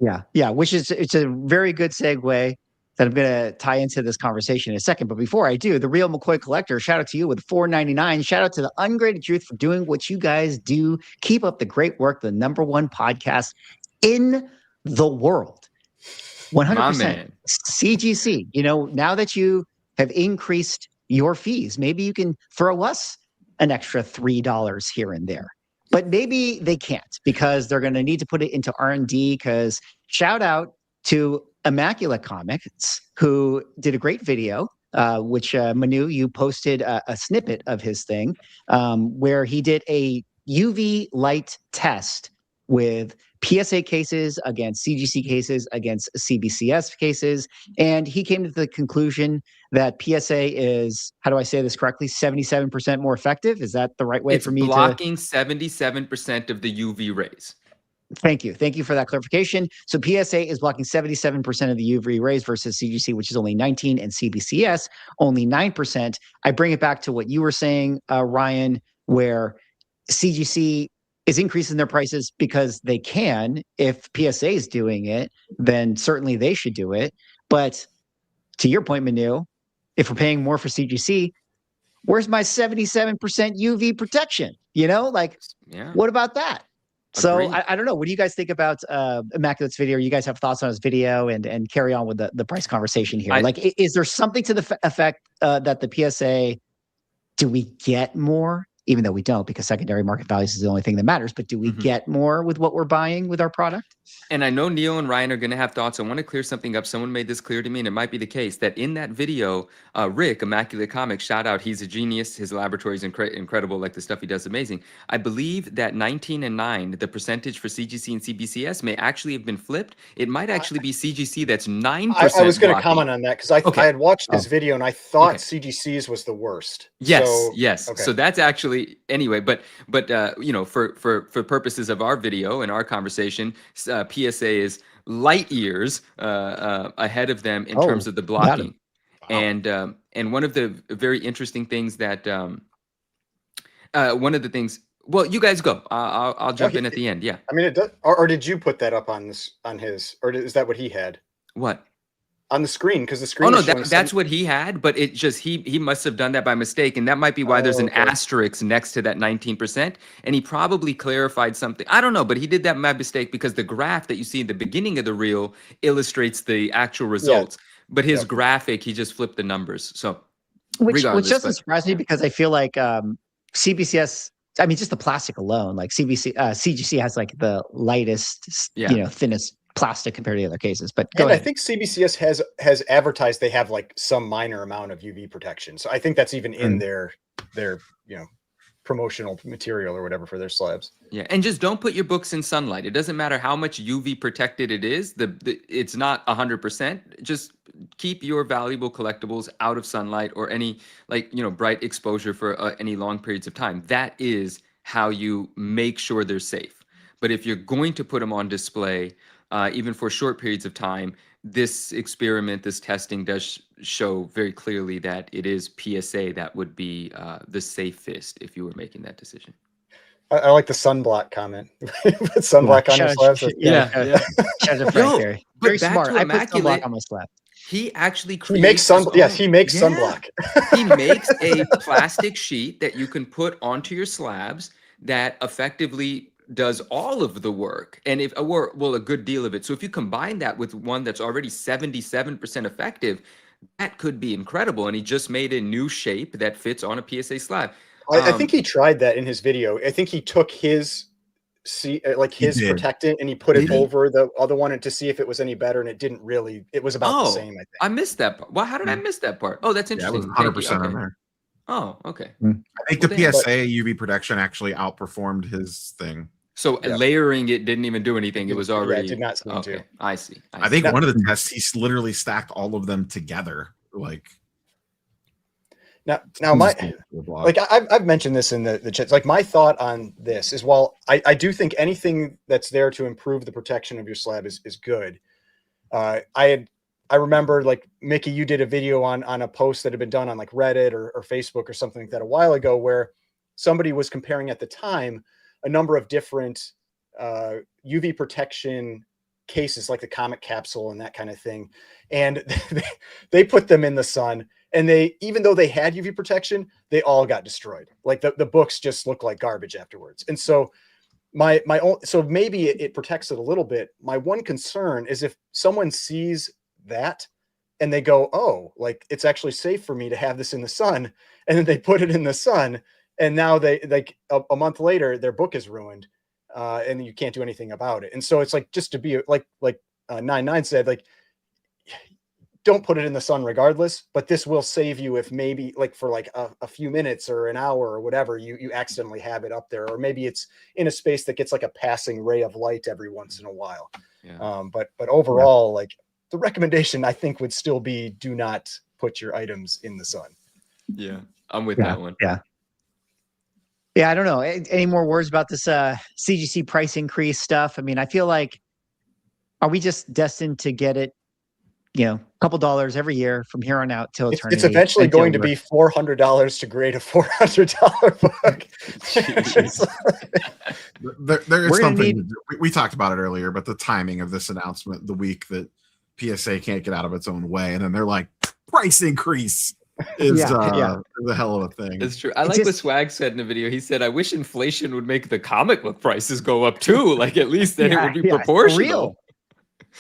Yeah, it's a very good segue that I'm going to tie into this conversation in a second. But before I do, the Real McCoy Collector, shout out to you with $4.99. Shout out to the Ungraded Truth for doing what you guys do. Keep up the great work. The #1 podcast in the world. 100%. CGC. Now that you have increased your fees, maybe you can throw us an extra $3 here and there. But maybe they can't, because they're going to need to put it into R&D. Because shout out to Immaculate Comics, who did a great video, which Manu, you posted a snippet of his thing, where he did a UV light test with PSA cases against CGC cases against CBCS cases. And he came to the conclusion that PSA is, how do I say this correctly, 77% more effective? Is that the right way for me to... It's blocking 77% of the UV rays. Thank you. Thank you for that clarification. So PSA is blocking 77% of the UV rays versus CGC, which is only 19%, and CBCS only 9%. I bring it back to what you were saying, Ryan, where CGC is increasing their prices because they can. If PSA is doing it, then certainly they should do it. But to your point, Manu, if we're paying more for CGC, where's my 77% UV protection? What about that? So I don't know. What do you guys think about Immaculate's video? You guys have thoughts on his video, and carry on with the price conversation here. Is there something to the effect that the PSA, do we get more? Even though we don't, because secondary market values is the only thing that matters. But do we get more with what we're buying with our product? And I know Neil and Ryan are going to have thoughts. I want to clear something up. Someone made this clear to me, and it might be the case that in that video, Rick, Immaculate Comics, shout out, he's a genius. His laboratory is incredible. Like, the stuff he does is amazing. I believe that 19 and 9, the percentage for CGC and CBCS may actually have been flipped. It might actually be CGC that's 9%. I was going to comment on that, because I had watched this video and I thought CGC's was the worst. Yes. Okay. So that's actually, anyway, but for purposes of our video and our conversation, PSA is light years ahead of them in terms of the blocking. And one of the very interesting things that one of the things. Well, you guys go. I'll jump in at the end. Yeah. I mean, it does. Or did you put that up on his? Or is that what he had What? on the screen? Because the screen. Oh no, that's what he had, but it just he must have done that by mistake, and that might be why there's an asterisk next to that 19%. And he probably clarified something. I don't know, but he did that by mistake because the graph that you see in the beginning of the reel illustrates the actual results. But his graphic, he just flipped the numbers. So, which doesn't surprise me because I feel like CBCS. I mean, just the plastic alone, like CGC has like the lightest, thinnest plastic compared to the other cases. But go ahead. I think CBCS has advertised they have like some minor amount of UV protection. So I think that's even in their promotional material or whatever for their slabs. Yeah, and just don't put your books in sunlight. It doesn't matter how much UV protected it is. It's not 100%. Just keep your valuable collectibles out of sunlight or any bright exposure for any long periods of time. That is how you make sure they're safe. But if you're going to put them on display, even for short periods of time, this experiment, this testing does show very clearly that it is PSA that would be the safest if you were making that decision. I like the sunblock comment. Put sunblock on your slabs. Very smart. I put sunblock on my slab. He actually creates. He makes sunblock. He makes a plastic sheet that you can put onto your slabs that effectively does all of the work, and a good deal of it. So if you combine that with one that's already 77% effective, that could be incredible. And he just made a new shape that fits on a PSA slab. I think he tried that in his video. I think he took his protectant and he put it over the other one to see if it was any better, and it didn't really. It was about the same. I think I missed that part. Well, how did I miss that part? Oh, that's interesting. Yeah, it was 100% on there. Oh, okay. I think the PSA UV protection actually outperformed his thing. So layering it didn't even do anything. It was already. Yeah, it did not seem to. I see. I think one of the tests he literally stacked all of them together. I've mentioned this in the chats. Like my thought on this is, while I do think anything that's there to improve the protection of your slab is good. I remember, like, Mickey, you did a video on a post that had been done on like Reddit or Facebook or something like that a while ago, where somebody was comparing at the time a number of different UV protection cases, like the comic capsule and that kind of thing. And they put them in the sun, and even though they had UV protection, they all got destroyed. Like the books just look like garbage afterwards. And so so maybe it protects it a little bit. My one concern is if someone sees that and they go, oh, like it's actually safe for me to have this in the sun. And then they put it in the sun, and now they a month later, their book is ruined, and you can't do anything about it. And so it's like, just to be like 99 said, like, don't put it in the sun regardless, but this will save you if maybe like for like a few minutes or an hour or whatever, you accidentally have it up there, or maybe it's in a space that gets like a passing ray of light every once in a while. Yeah. But overall, like the recommendation I think would still be, do not put your items in the sun. Yeah, I'm with that one. Yeah, I don't know. Any more words about this CGC price increase stuff? I mean, I feel like, are we just destined to get it, a couple dollars every year from here on out till eternity? It's eventually going to be $400 to grade a $400 book. There's something we talked about it earlier, but the timing of this announcement, the week that PSA can't get out of its own way, and then they're like, price increase. Is a hell of a thing. It's true. I like what Swag said in the video. He said, I wish inflation would make the comic book prices go up too. Like, at least then it would be proportional. Real.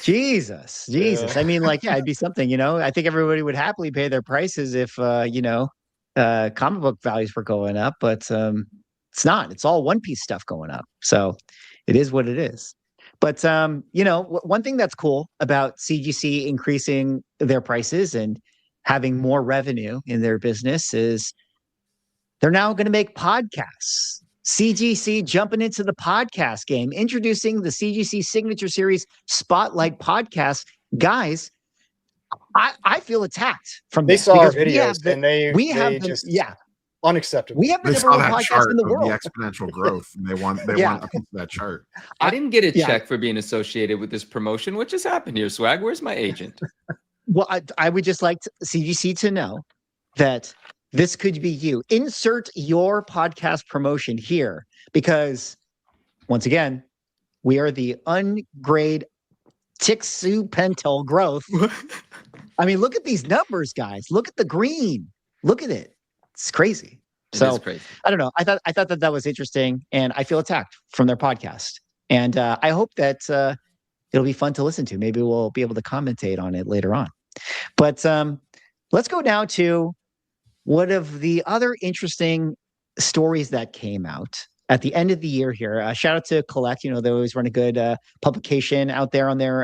Jesus. I mean, like, it'd be something, I think everybody would happily pay their prices if, comic book values were going up, but it's not. It's all One Piece stuff going up. So it is what it is. But, one thing that's cool about CGC increasing their prices and having more revenue in their business is they're now going to make podcasts. CGC jumping into the podcast game, introducing the CGC Signature Series Spotlight podcast. Guys, I feel attacked from they saw our videos and they just unacceptable. We have the number one podcast in the world. The exponential growth, and they want a piece of that chart. I didn't get a check for being associated with this promotion. What just happened here, Swag? Where's my agent? Well, I would just like CGC to know that this could be you. Insert your podcast promotion here because, once again, we are the Ungrade Tixu Pentel growth. I mean, look at these numbers, guys. Look at the green. Look at it. It's crazy. It So is crazy. I don't know. I thought that was interesting, and I feel attacked from their podcast. And I hope that it'll be fun to listen to. Maybe we'll be able to commentate on it later on. But let's go now to one of the other interesting stories that came out at the end of the year here. Shout out to Collect. You know, they always run a good publication out there on their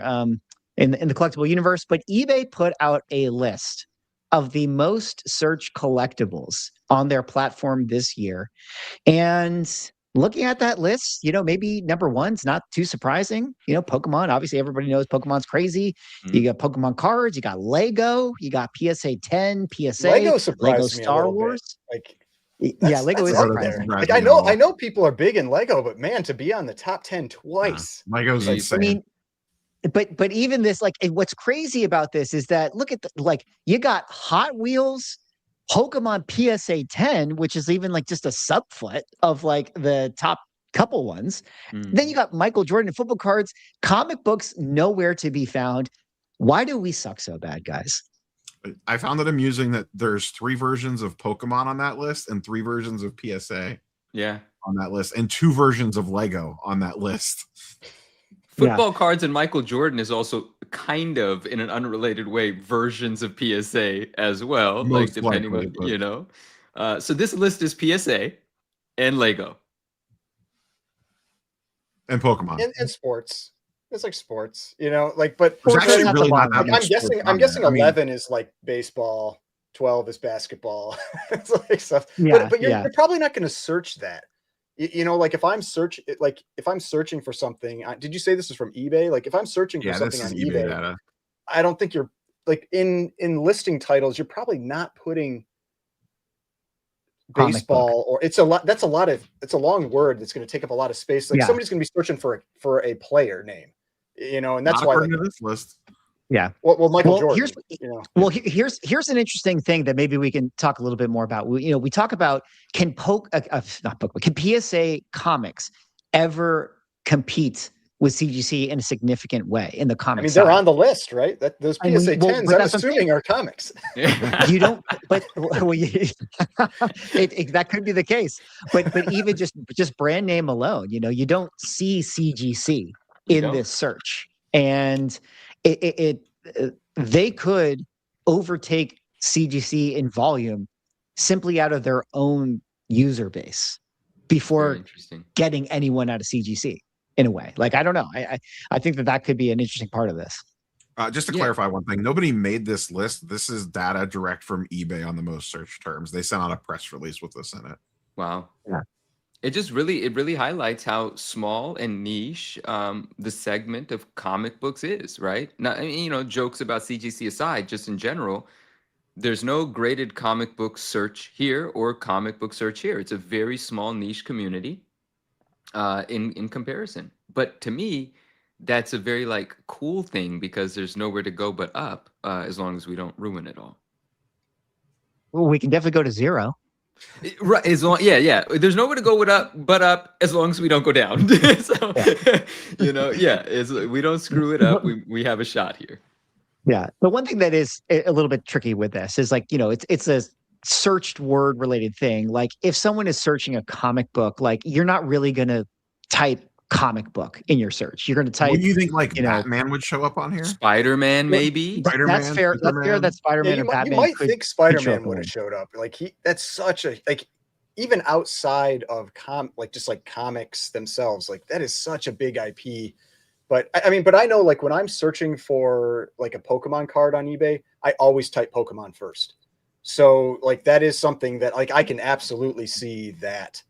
in the collectible universe. But eBay put out a list of the most searched collectibles on their platform this year. And looking at that list, you know, maybe number one's not too surprising. You know, Pokemon, obviously everybody knows Pokemon's crazy. Mm-hmm. You got Pokemon cards, you got Lego, you got PSA 10, PSA, Lego surprised me Star a little Wars. Bit. Yeah, Lego is up surprising. there. Like, I know people are big in Lego, but man, to be on the top 10 twice. Lego's Jeez. insane. I mean, but even this, like, what's crazy about this is that look at the, like, you got Hot Wheels, Pokemon PSA 10, which is even like just a subfoot of like the top couple ones. Then you got Michael Jordan and football cards, comic books nowhere to be found. Why do we suck so bad, guys? I found it amusing that there's 3 versions of Pokemon on that list and 3 versions of PSA Yeah. on that list and 2 versions of Lego on that list. Football cards and Michael Jordan is also kind of, in an unrelated way, versions of PSA as well. Most like depending likely, on, but- you know. So this list is PSA and Lego. And Pokemon. And sports. It's like sports, you know, like, but There's Sports actually are really not not the that I'm much guessing sports on there. I mean, 11 is like baseball, 12 is basketball. It's like stuff. Yeah, But you're, yeah. you're probably not going to search that. You know, like if I'm searching for something, did you say this is from eBay? Like if I'm searching for yeah, this something is on eBay eBay, data. I don't think you're like in listing titles, you're probably not putting Comic baseball or it's a long word that's going to take up a lot of space. Like Yeah. somebody's going to be searching for a player name, you know, and that's Not why according like, to this list. Yeah. well Michael Jordan, Here's you know. well, here's an interesting thing that maybe we can talk a little bit more about. We talk about can PSA comics ever compete with CGC in a significant way in the I comic mean, side? they're on the list, right? That those I mean, PSA well, 10s, but I'm that's what I'm saying. assuming are comics. You don't, but well, that could be the case. But even just brand name alone, you know, you don't see CGC in don't. this search, and they could overtake CGC in volume simply out of their own user base Very before interesting. getting anyone out of CGC in a way. Like I don't know, I think that could be an interesting part of this. Just to Yeah. clarify one thing, nobody made this list. This is data direct from eBay on the most searched terms. They sent out a press release with this in it. Wow. Yeah. It really highlights how small and niche the segment of comic books is, right? Now, I mean, you know, jokes about CGC aside, just in general, there's no graded comic book search here or comic book search here. It's a very small niche community in comparison. But to me, that's a very like cool thing because there's nowhere to go but up as long as we don't ruin it all. Well, we can definitely go to 0. Right, as long yeah. There's nowhere to go but up as long as we don't go down. So you know, we don't screw it up. We have a shot here. Yeah. But one thing that is a little bit tricky with this is like, you know, it's a searched word related thing. Like if someone is searching a comic book, like you're not really going to type comic book in your search. You're going to type. What do you think? Like you know, Batman would show up on here? Spider-Man, maybe. That's Spider-Man, fair. That's fair Superman. that Spider-Man Yeah, or you Batman might could think show Spider-Man up would with have showed up. Like that's such a like even outside of just like comics themselves, like that is such a big IP. But I mean, but I know like when I'm searching for like a Pokemon card on eBay, I always type Pokemon first. So like that is something that like I can absolutely see that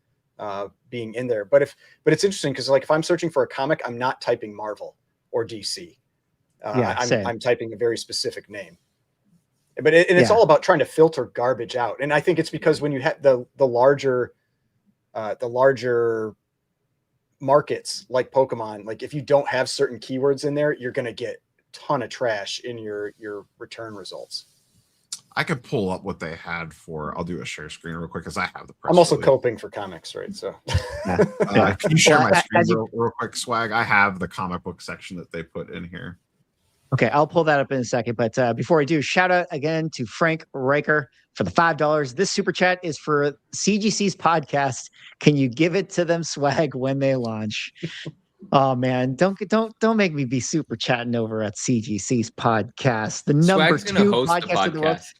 being in there. But it's interesting because like if I'm searching for a comic, I'm not typing Marvel or DC. same. I'm typing a very specific name. But it's all about trying to filter garbage out. And I think it's because when you have the larger markets like Pokemon, like if you don't have certain keywords in there, you're going to get a ton of trash in your return results. I could pull up what they had for. I'll do a share screen real quick because I have the press I'm also release. coping for comics, right? So Can you share Well, my as screen you- real quick, Swag? I have the comic book section that they put in here. Okay, I'll pull that up in a second. But before I do, shout out again to Frank Riker for the $5. This super chat is for CGC's podcast. Can you give it to them, Swag, when they launch? Oh man, don't make me be super chatting over at CGC's podcast, the number Swag's gonna 2 host the podcast in the world. podcast.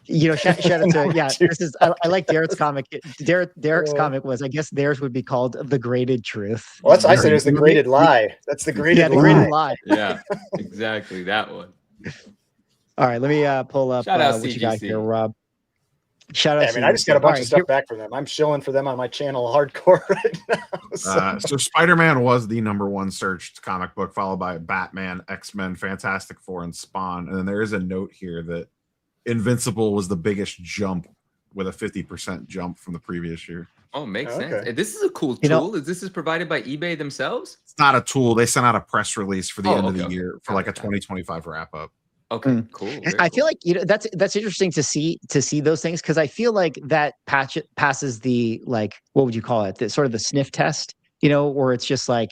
Shout out to Number 2. This is I like Derek's comic. Derek's comic was, I guess theirs would be called The Graded Truth. Well, that's I said it was the graded lie. That's the graded Yeah, the lie. graded lie. Yeah, exactly that one. All right, let me pull up Shout out what you got CGC. here, Rob. Shout out. Yeah, I mean, I just got a CGC. bunch All of right, stuff back from them. I'm shilling for them on my channel hardcore right now. So Spider-Man was the #1 searched comic book, followed by Batman, X-Men, Fantastic Four, and Spawn. And then there is a note here that Invincible was the biggest jump, with a 50% jump from the previous year. Oh, makes Okay. sense. This is a cool You know- tool. This is provided by eBay themselves? It's not a tool. They sent out a press release for the Oh, end of okay, the okay. year for Got like it, a got it. 2025 wrap up. Okay, cool. Very I feel cool. like that's interesting to see those things, because I feel like that passes the, like, what would you call it? The sort of the sniff test, where it's just like,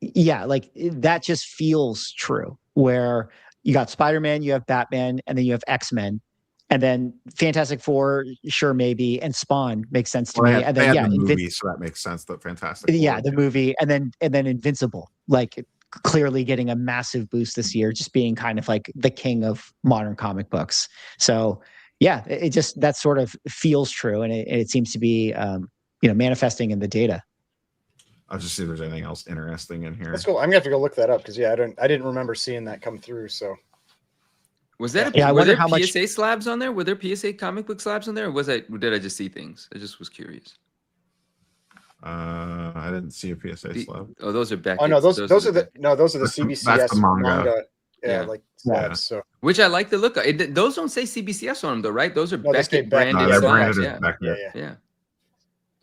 yeah, like that just feels true. Where you got Spider-Man, you have Batman, and then you have X-Men, and then Fantastic Four, sure, maybe, and Spawn makes sense to me. And They then had the movie, so that makes sense. That Fantastic Four. the movie, and then Invincible, like clearly getting a massive boost this year, just being kind of like the king of modern comic books. So yeah, it just, that sort of feels true, and it seems to be manifesting in the data. I'll just see if there's anything else interesting in here. That's cool. I'm gonna have to go look that up because I didn't remember seeing that come through. So Was that Yeah, I were wonder there how much- PSA slabs on there? Were there PSA comic book slabs on there? Or did I just see things? I just was curious. I didn't see a PSA slab. Oh, those are Beckett. oh no, those are the That's the CBCS manga. manga. Yeah, Yeah. like Yeah. slabs. So Which I like the look of. Those don't say CBCS on them though, right? Those are No, they say Beckett Beckett. branded They're slabs. branded Yeah. as Beckett. yeah. Yeah.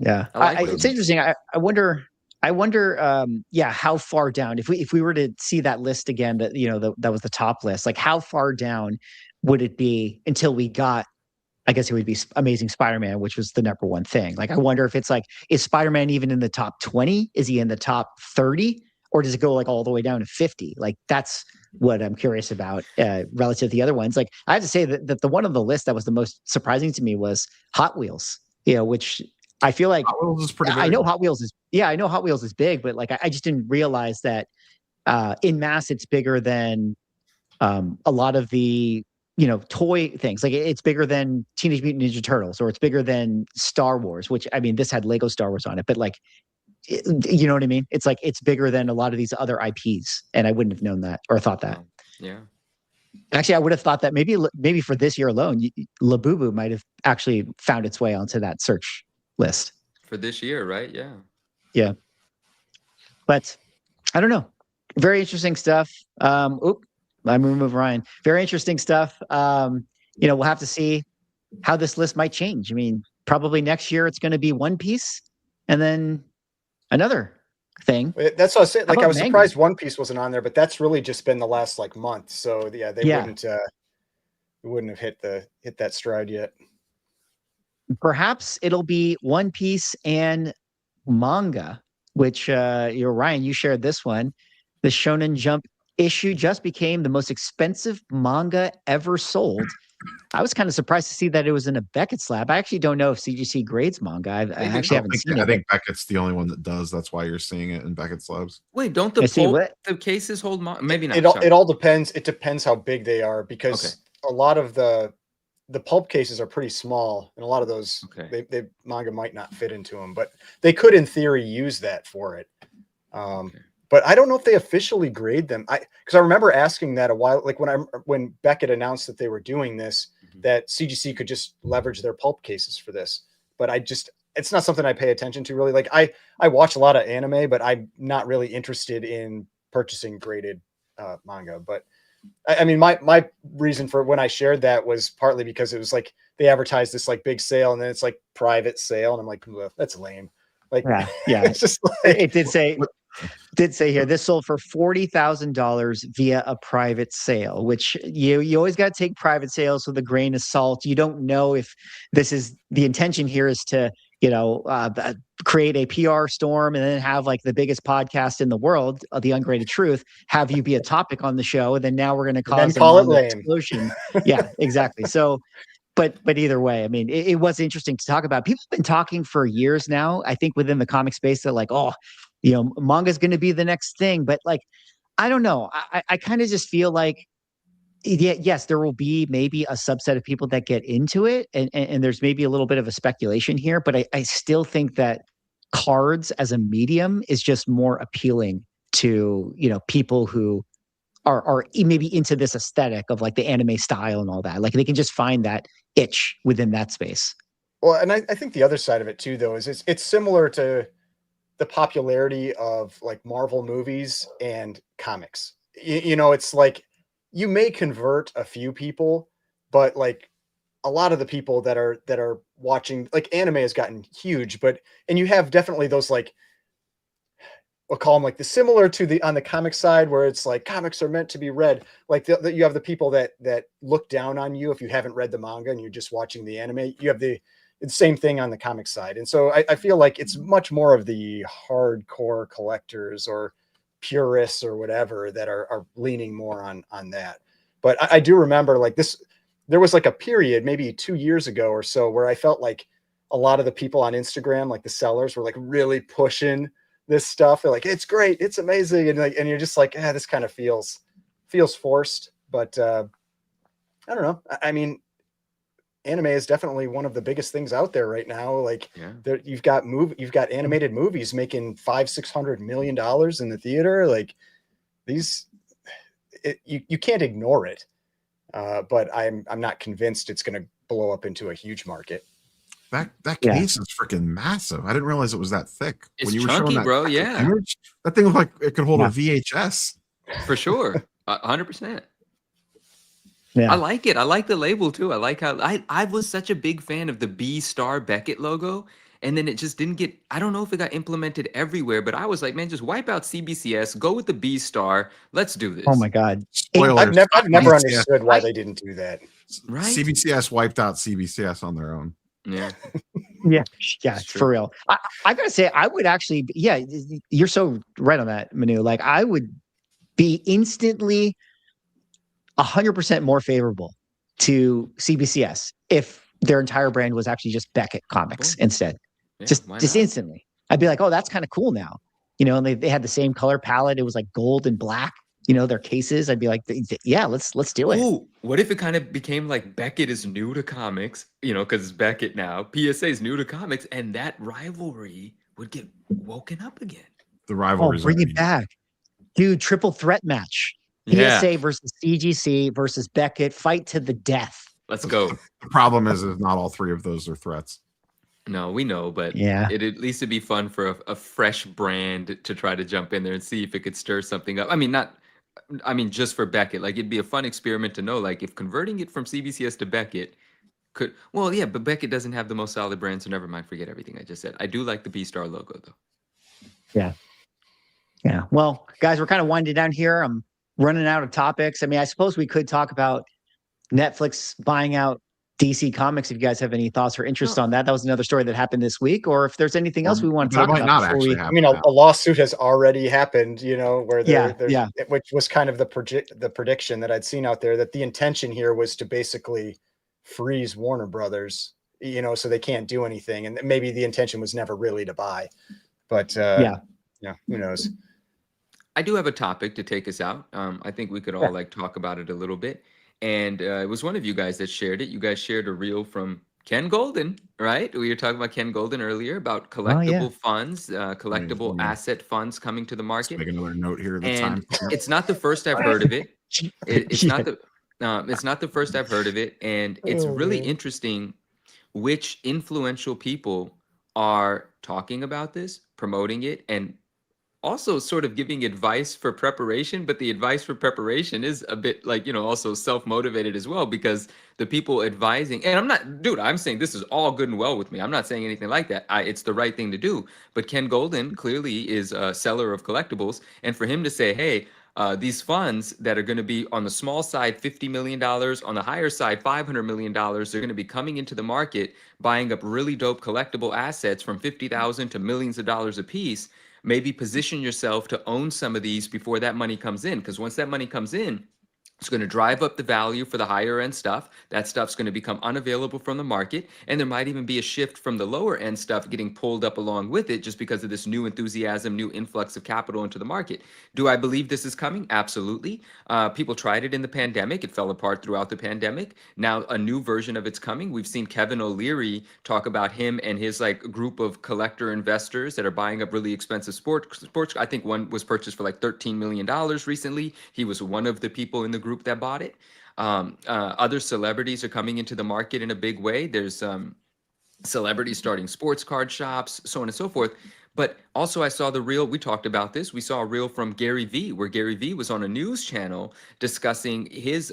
Yeah, I like it's them. interesting. I wonder. How far down, if we were to see that list again, that that was the top list, like how far down would it be until we got, I guess it would be Amazing Spider-Man, which was the #1 thing. Like, I wonder if it's like, is Spider-Man even in the top 20? Is he in the top 30? Or does it go like all the way down to 50? Like, that's what I'm curious about relative to the other ones. Like, I have to say that the one on the list that was the most surprising to me was Hot Wheels, which I feel like, Hot Wheels is pretty I big. know Hot Wheels is big, but like, I just didn't realize that in mass it's bigger than a lot of the toy things. Like, it's bigger than Teenage Mutant Ninja Turtles, or it's bigger than Star Wars, which, I mean, this had Lego Star Wars on it, but like, you know what I mean? It's like, it's bigger than a lot of these other IPs, and I wouldn't have known that or thought that. Yeah. Actually, I would have thought that maybe for this year alone, Labubu might have actually found its way onto that search list. For this year, right? Yeah. Yeah. But I don't know. Very interesting stuff. I'm gonna remove Ryan. Very interesting stuff. We'll have to see how this list might change. I mean, probably next year it's going to be One Piece, and then another thing. That's what I said. Like, about I was manga? surprised One Piece wasn't on there, but that's really just been the last like month. So yeah, they wouldn't have hit that stride yet. Perhaps it'll be One Piece and manga, which Ryan, you shared this one. The Shonen Jump issue just became the most expensive manga ever sold. I was kind of surprised to see that it was in a Beckett slab. I actually don't know if CGC grades manga. I actually haven't seen I it. think Beckett's the only one that does. That's why you're seeing it in Beckett slabs. Wait, don't I see the what? cases hold maybe not. It all depends. It depends how big they are, because a lot of the pulp cases are pretty small, and a lot of those they manga might not fit into them, but they could in theory use that for it. But I don't know if they officially grade them. Because I remember asking that a while, like when Beckett announced that they were doing this, that CGC could just leverage their pulp cases for this. But it's not something I pay attention to really. Like, I watch a lot of anime, but I'm not really interested in purchasing graded manga. But I mean, my reason for when I shared that was partly because it was like they advertised this like big sale, and then it's like private sale, and I'm like, that's lame. Like, Yeah. it's just like, It did say did say here this sold for $40,000 via a private sale, which you always got to take private sales with a grain of salt. You don't know if this is the intention here is to create a PR storm and then have like the biggest podcast in the world, The Ungraded Truth, have you be a topic on the show, and then now we're going to cause a call it manga lame explosion. Yeah, exactly. So. But either way, I mean, it was interesting to talk about. People have been talking for years now. I think within the comic space, they're like, oh, manga is going to be the next thing. But like, I don't know. I kind of just feel like, yes, there will be maybe a subset of people that get into it, and there's maybe a little bit of a speculation here. But I still think that cards as a medium is just more appealing to people who are maybe into this aesthetic of like the anime style and all that. Like they can just find that itch within that space. Well, and I think the other side of it too, though, is it's similar to the popularity of like Marvel movies and comics. It's like you may convert a few people, but like a lot of the people that are watching, like anime has gotten huge, and you have definitely those like, we'll call them like similar to on the comic side where it's like comics are meant to be read. Like you have the people that look down on you if you haven't read the manga and you're just watching the anime. You have the same thing on the comic side. And so I feel like it's much more of the hardcore collectors or purists or whatever that are leaning more on that. But I do remember like there was like a period maybe 2 years ago or so where I felt like a lot of the people on Instagram, like the sellers, were like really pushing this stuff. They're like, it's great, it's amazing, and you're just like, this kind of feels forced. But I don't know. I mean, anime is definitely one of the biggest things out there right now. Like, you've got animated movies making $500-600 million in the theater. Like these, you can't ignore it. But I'm not convinced it's going to blow up into a huge market. That case is freaking massive. I didn't realize it was that thick. It's when you chunky, were showing that bro. Yeah, image, that thing looked like it could hold a VHS. For sure, 100%. Yeah, I like it. I like the label too. I like how I was such a big fan of the B Star Beckett logo, and then it just didn't get. I don't know if it got implemented everywhere, but I was like, man, just wipe out CBCS, go with the B Star. Let's do this. Oh my god! I've never understood why they didn't do that. Right? CBCS wiped out CBCS on their own. Yeah. Yeah, for real. I gotta say, I would actually, you're so right on that, Manu. Like, I would be instantly 100% more favorable to CBCS if their entire brand was actually just Beckett Comics instead. Yeah, just instantly. I'd be like, oh, that's kind of cool now. And they had the same color palette. It was like gold and black. Their cases. I'd be like, yeah, let's do it. Ooh, what if it kind of became like Beckett is new to comics, because it's Beckett now. PSA is new to comics, and that rivalry would get woken up again. The rivalry. Bring it back. Dude, triple threat match. PSA versus CGC versus Beckett. Fight to the death. Let's go. The problem is not all three of those are threats. No, we know, but it at least it'd be fun for a fresh brand to try to jump in there and see if it could stir something up. I mean, just for Beckett, like it'd be a fun experiment to know, like if converting it from CBCS to Beckett but Beckett doesn't have the most solid brand, so never mind, forget everything I just said. I do like the B-Star logo though. Yeah. Well, guys, we're kind of winding down here. I'm running out of topics. I mean, I suppose we could talk about Netflix buying out DC Comics if you guys have any thoughts or interest on that. That was another story that happened this week, or if there's anything else we want to talk about. I mean, a lawsuit has already happened, where which was kind of the prediction that I'd seen out there, that the intention here was to basically freeze Warner Brothers, so they can't do anything. And maybe the intention was never really to buy, but who knows? I do have a topic to take us out. I think we could all talk about it a little bit. And it was one of you guys that shared it. You guys shared a reel from Ken Golden, right? We were talking about Ken Golden earlier about collectible funds, collectible asset funds coming to the market. Let's make another note here. It's not the first I've heard of it. It's not the first I've heard of it, and it's really interesting which influential people are talking about this, promoting it, and also sort of giving advice for preparation, but the advice for preparation is a bit like, also self-motivated as well, because the people advising, and I'm not, dude, I'm saying this is all good and well with me. I'm not saying anything like that. It's the right thing to do. But Ken Golden clearly is a seller of collectibles. And for him to say, hey, these funds that are going to be on the small side, $50 million, on the higher side, $500 million, they're going to be coming into the market, buying up really dope collectible assets from 50,000 to millions of dollars a piece. Maybe position yourself to own some of these before that money comes in. Because once that money comes in, it's going to drive up the value for the higher end stuff. That stuff's going to become unavailable from the market. And there might even be a shift from the lower end stuff getting pulled up along with it just because of this new enthusiasm, new influx of capital into the market. Do I believe this is coming? Absolutely. People tried it in the pandemic. It fell apart throughout the pandemic. Now a new version of it's coming. We've seen Kevin O'Leary talk about him and his like group of collector investors that are buying up really expensive sports. I think one was purchased for like $13 million recently. He was one of the people in the group that bought it. Other celebrities are coming into the market in a big way. There's celebrities starting sports card shops, so on and so forth. But also I saw the reel, we talked about this, we saw a reel from Gary Vee, where Gary Vee was on a news channel discussing his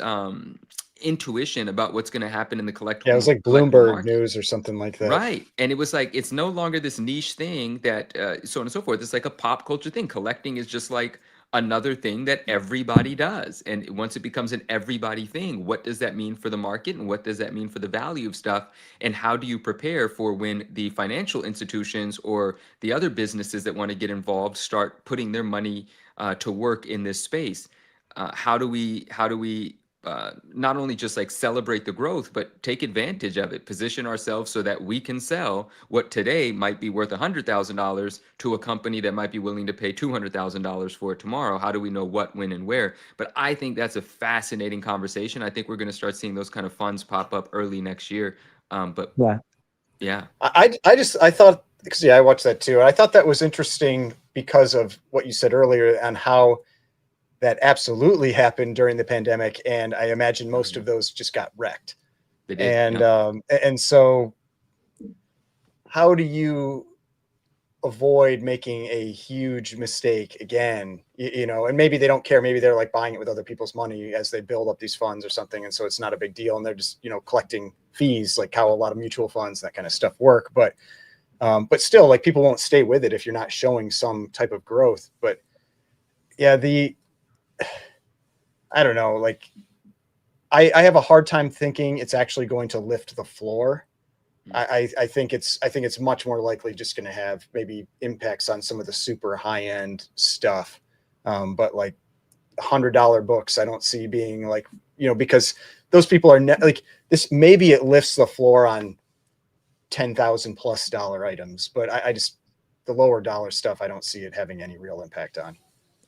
intuition about what's going to happen in the collectible, Yeah, it was like collectible Bloomberg market. News or something like that. Right. And it was like, it's no longer this niche thing that, so on and so forth. It's like a pop culture thing. Collecting is just like another thing that everybody does. And once it becomes an everybody thing, what does that mean for the market? And what does that mean for the value of stuff? And how do you prepare for when the financial institutions or the other businesses that want to get involved start putting their money to work in this space? How do we not only just like celebrate the growth, but take advantage of it, position ourselves so that we can sell what today might be worth $100,000 to a company that might be willing to pay $200,000 for it tomorrow? How do we know what, when, and where? But I think that's a fascinating conversation. I think we're going to start seeing those kind of funds pop up early next year. But yeah. I thought, because I watched that too. I thought that was interesting because of what you said earlier on how that absolutely happened during the pandemic, and I imagine most of those just got wrecked. They did, and so how do you avoid making a huge mistake again? And maybe they don't care. Maybe they're like buying it with other people's money as they build up these funds or something, and so it's not a big deal, and they're just collecting fees, like how a lot of mutual funds, that kind of stuff work. But still, like, people won't stay with it if you're not showing some type of growth. But yeah, I don't know, like I have a hard time thinking it's actually going to lift the floor. I think it's much more likely just going to have maybe impacts on some of the super high end stuff. But like $100 books, I don't see being like, because those people are like this. Maybe it lifts the floor on $10,000+ items, but I just, the lower dollar stuff, I don't see it having any real impact on.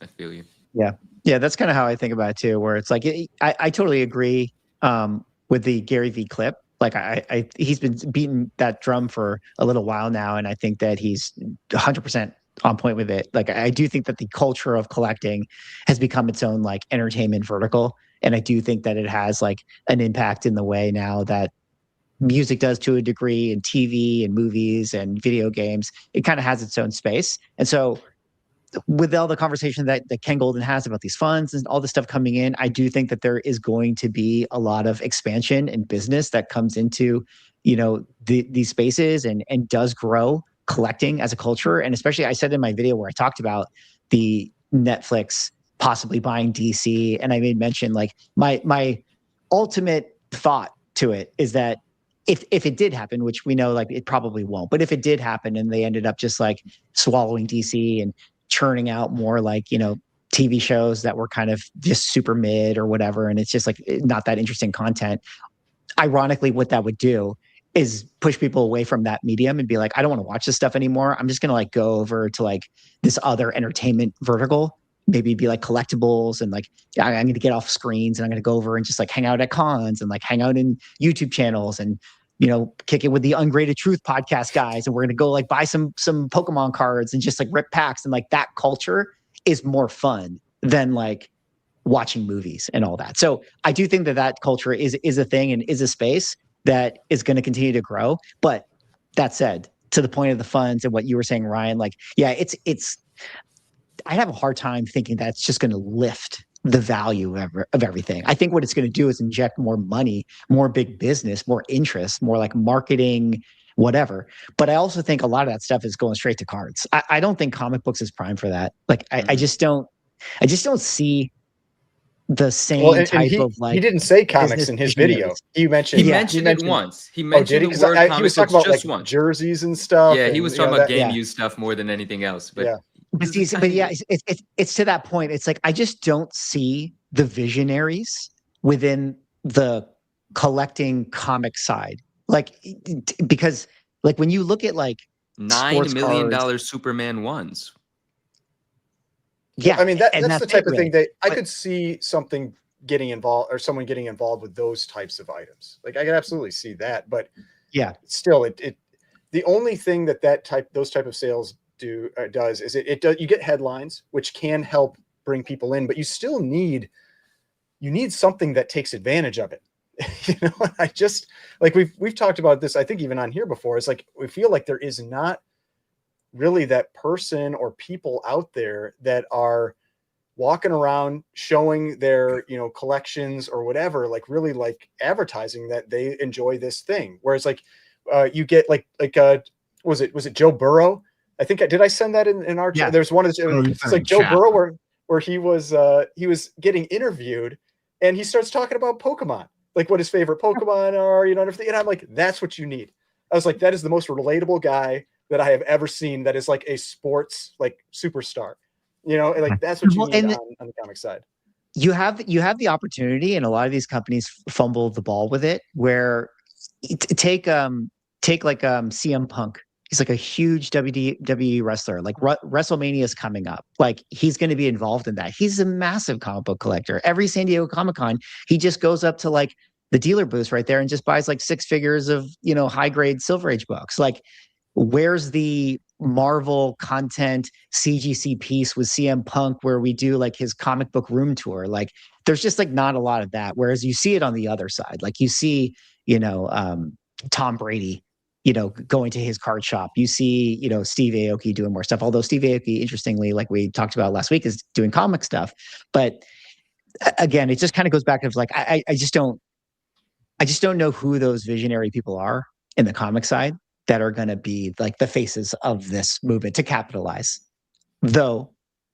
I feel you. Yeah, that's kind of how I think about it too, where it's like, I totally agree with the Gary Vee clip. Like he's been beating that drum for a little while now, and I think that he's 100% on point with it. Like, I do think that the culture of collecting has become its own like entertainment vertical, and I do think that it has like an impact in the way now that music does to a degree, and TV and movies and video games. It kind of has its own space, and so with all the conversation that Ken Golden has about these funds and all this stuff coming in, I do think that there is going to be a lot of expansion and business that comes into, these spaces and does grow collecting as a culture. And especially, I said in my video where I talked about the Netflix possibly buying DC, and I made mention, like, my ultimate thought to it is that if it did happen, which we know like it probably won't, but if it did happen and they ended up just like swallowing DC and churning out more like, TV shows that were kind of just super mid or whatever, and it's just like not that interesting content. Ironically, what that would do is push people away from that medium and be like, I don't want to watch this stuff anymore. I'm just going to like go over to like this other entertainment vertical, maybe be like collectibles, and like, I'm going to get off screens and I'm going to go over and just like hang out at cons and like hang out in YouTube channels and, kick it with the Ungraded Truth podcast guys. And we're going to go like buy some Pokemon cards and just like rip packs. And like that culture is more fun than like watching movies and all that. So I do think that culture is a thing and is a space that is going to continue to grow. But that said, to the point of the funds and what you were saying, Ryan, like, yeah, I have a hard time thinking that's just going to lift the value of everything. I think what it's going to do is inject more money, more big business, more interest, more like marketing, whatever. But I also think a lot of that stuff is going straight to cards. I don't think comic books is prime for that. Like I just don't see the Well, same and type he of like didn't say comics business in his video. visionaries. He He mentioned mentioned it once. He Oh, did mentioned he? the Because word he comic was talking books about like just once. jerseys and stuff. Yeah, and, he was you talking know, about that, game yeah, use stuff more than anything else. But yeah. But see, but yeah, it's to that point. It's like I just don't see the visionaries within the collecting comic side. Like because like when you look at like sports $9 million cards, Superman ones. yeah, I mean, and that's that's the type it, of thing really. that I But could see something getting involved, or someone getting involved with those types of items. Like I could absolutely see that, but yeah, still, the only thing those type of sales does is it does, you get headlines, which can help bring people in, but you still need something that takes advantage of it. You know, I just, like, we've talked about this, I think even on here before. It's like we feel like there is not really that person or people out there that are walking around showing their, you know, collections or whatever, like really like advertising that they enjoy this thing. Whereas like you get like was it Joe Burrow? I think did I send that in our yeah. there's one of Oh, you it's sent like in Joe chat. Burrow where he was getting interviewed and he starts talking about Pokemon, like what his favorite Pokemon are, you know, and everything. And I'm like, that's what you need. I was like, that is the most relatable guy that I have ever seen that is like a sports like superstar. You know, like that's what you Well, need and on the comic side. you have the opportunity, and a lot of these companies fumble the ball with it. Where take like CM Punk. He's like a huge WWE wrestler. Like WrestleMania is coming up. Like he's going to be involved in that. He's a massive comic book collector. Every San Diego Comic Con, he just goes up to like the dealer booths right there and just buys like 6 figures of, you know, high grade Silver Age books. Like, where's the Marvel content CGC piece with CM Punk where we do like his comic book room tour? Like, there's just like not a lot of that. Whereas you see it on the other side. Like you see, you know, Tom Brady, you know, going to his card shop. You see, you know, Steve Aoki doing more stuff. Although Steve Aoki, interestingly, like we talked about last week, is doing comic stuff. But again, it just kind of goes back to like I just don't know who those visionary people are in the comic side that are going to be like the faces of this movement to capitalize. Though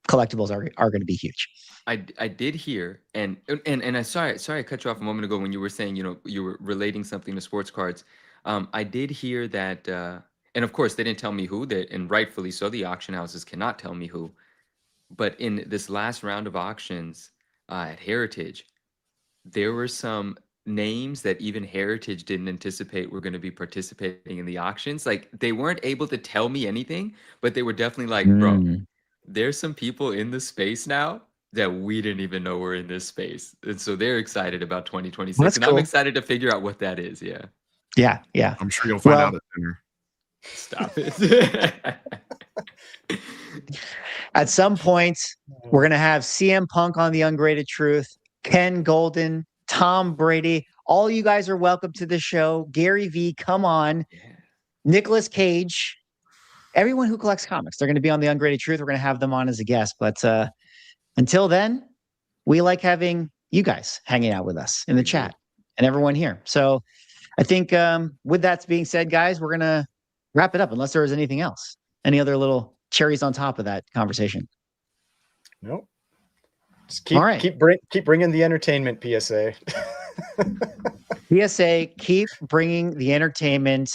collectibles are going to be huge. I did hear, and I sorry I cut you off a moment ago when you were saying, you know, you were relating something to sports cards. I did hear that, and of course they didn't tell me who, and rightfully so. The auction houses cannot tell me who. But in this last round of auctions at Heritage, there were some names that even Heritage didn't anticipate were going to be participating in the auctions. Like they weren't able to tell me anything, but they were definitely like, bro, there's some people in the space now that we didn't even know were in this space. And so they're excited about 2026. Well, that's and cool. I'm excited to figure out what that is. Yeah. Yeah. I'm sure you'll find out at dinner. Stop it. At some point, we're going to have CM Punk on the Ungraded Truth, Ken Golden, Tom Brady. All you guys are welcome to the show. Gary V, come on. Yeah. Nicolas Cage. Everyone who collects comics, they're going to be on the Ungraded Truth. We're going to have them on as a guest. But until then, we like having you guys hanging out with us in the chat and everyone here. So I think with that being said, guys, we're going to wrap it up unless there is anything else. Any other little cherries on top of that conversation? Nope. Just keep bringing the entertainment, PSA. PSA, keep bringing the entertainment.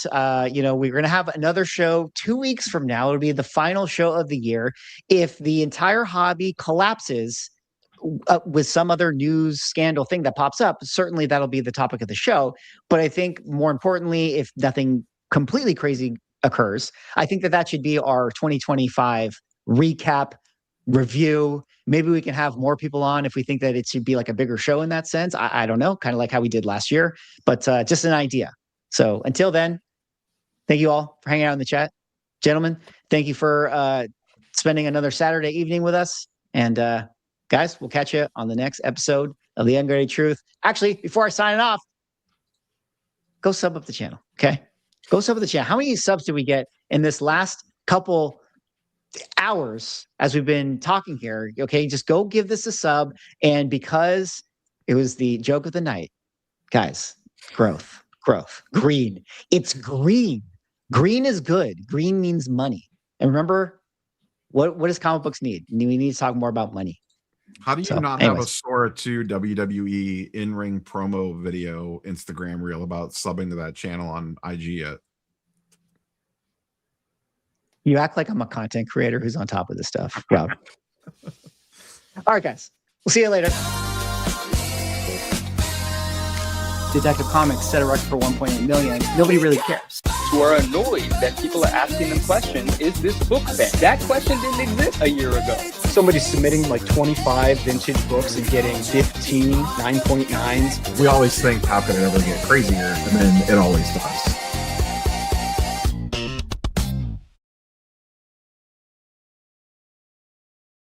You know, we're going to have another show 2 weeks from now. It'll be the final show of the year. If the entire hobby collapses with some other news scandal thing that pops up, certainly that'll be the topic of the show. But I think more importantly, if nothing completely crazy occurs, I think that should be our 2025 recap review. Maybe we can have more people on if we think that it should be like a bigger show in that sense. I don't know, kind of like how we did last year, but just an idea. So until then, thank you all for hanging out in the chat. Gentlemen, thank you for spending another Saturday evening with us. And guys, we'll catch you on the next episode of The Ungraded Truth. Actually, before I sign it off, go sub up the channel, okay? Go sub up the channel. How many subs did we get in this last couple hours as we've been talking here. Okay, just go give this a sub. And because it was the joke of the night, guys, growth, green. It's green. Green is good. Green means money. And remember, what does comic books need? We need to talk more about money. How do you not have a Sora 2 WWE in-ring promo video Instagram reel about subbing to that channel on IG yet? You act like I'm a content creator who's on top of this stuff, Rob. All right, guys. We'll see you later. Detective Comics set a record for 1.8 million. Nobody really cares. Who are annoyed that people are asking them questions, is this book banned? That question didn't exist a year ago. Somebody's submitting like 25 vintage books and getting 15 9.9s. We always think, how could it ever get crazier? And then it always does.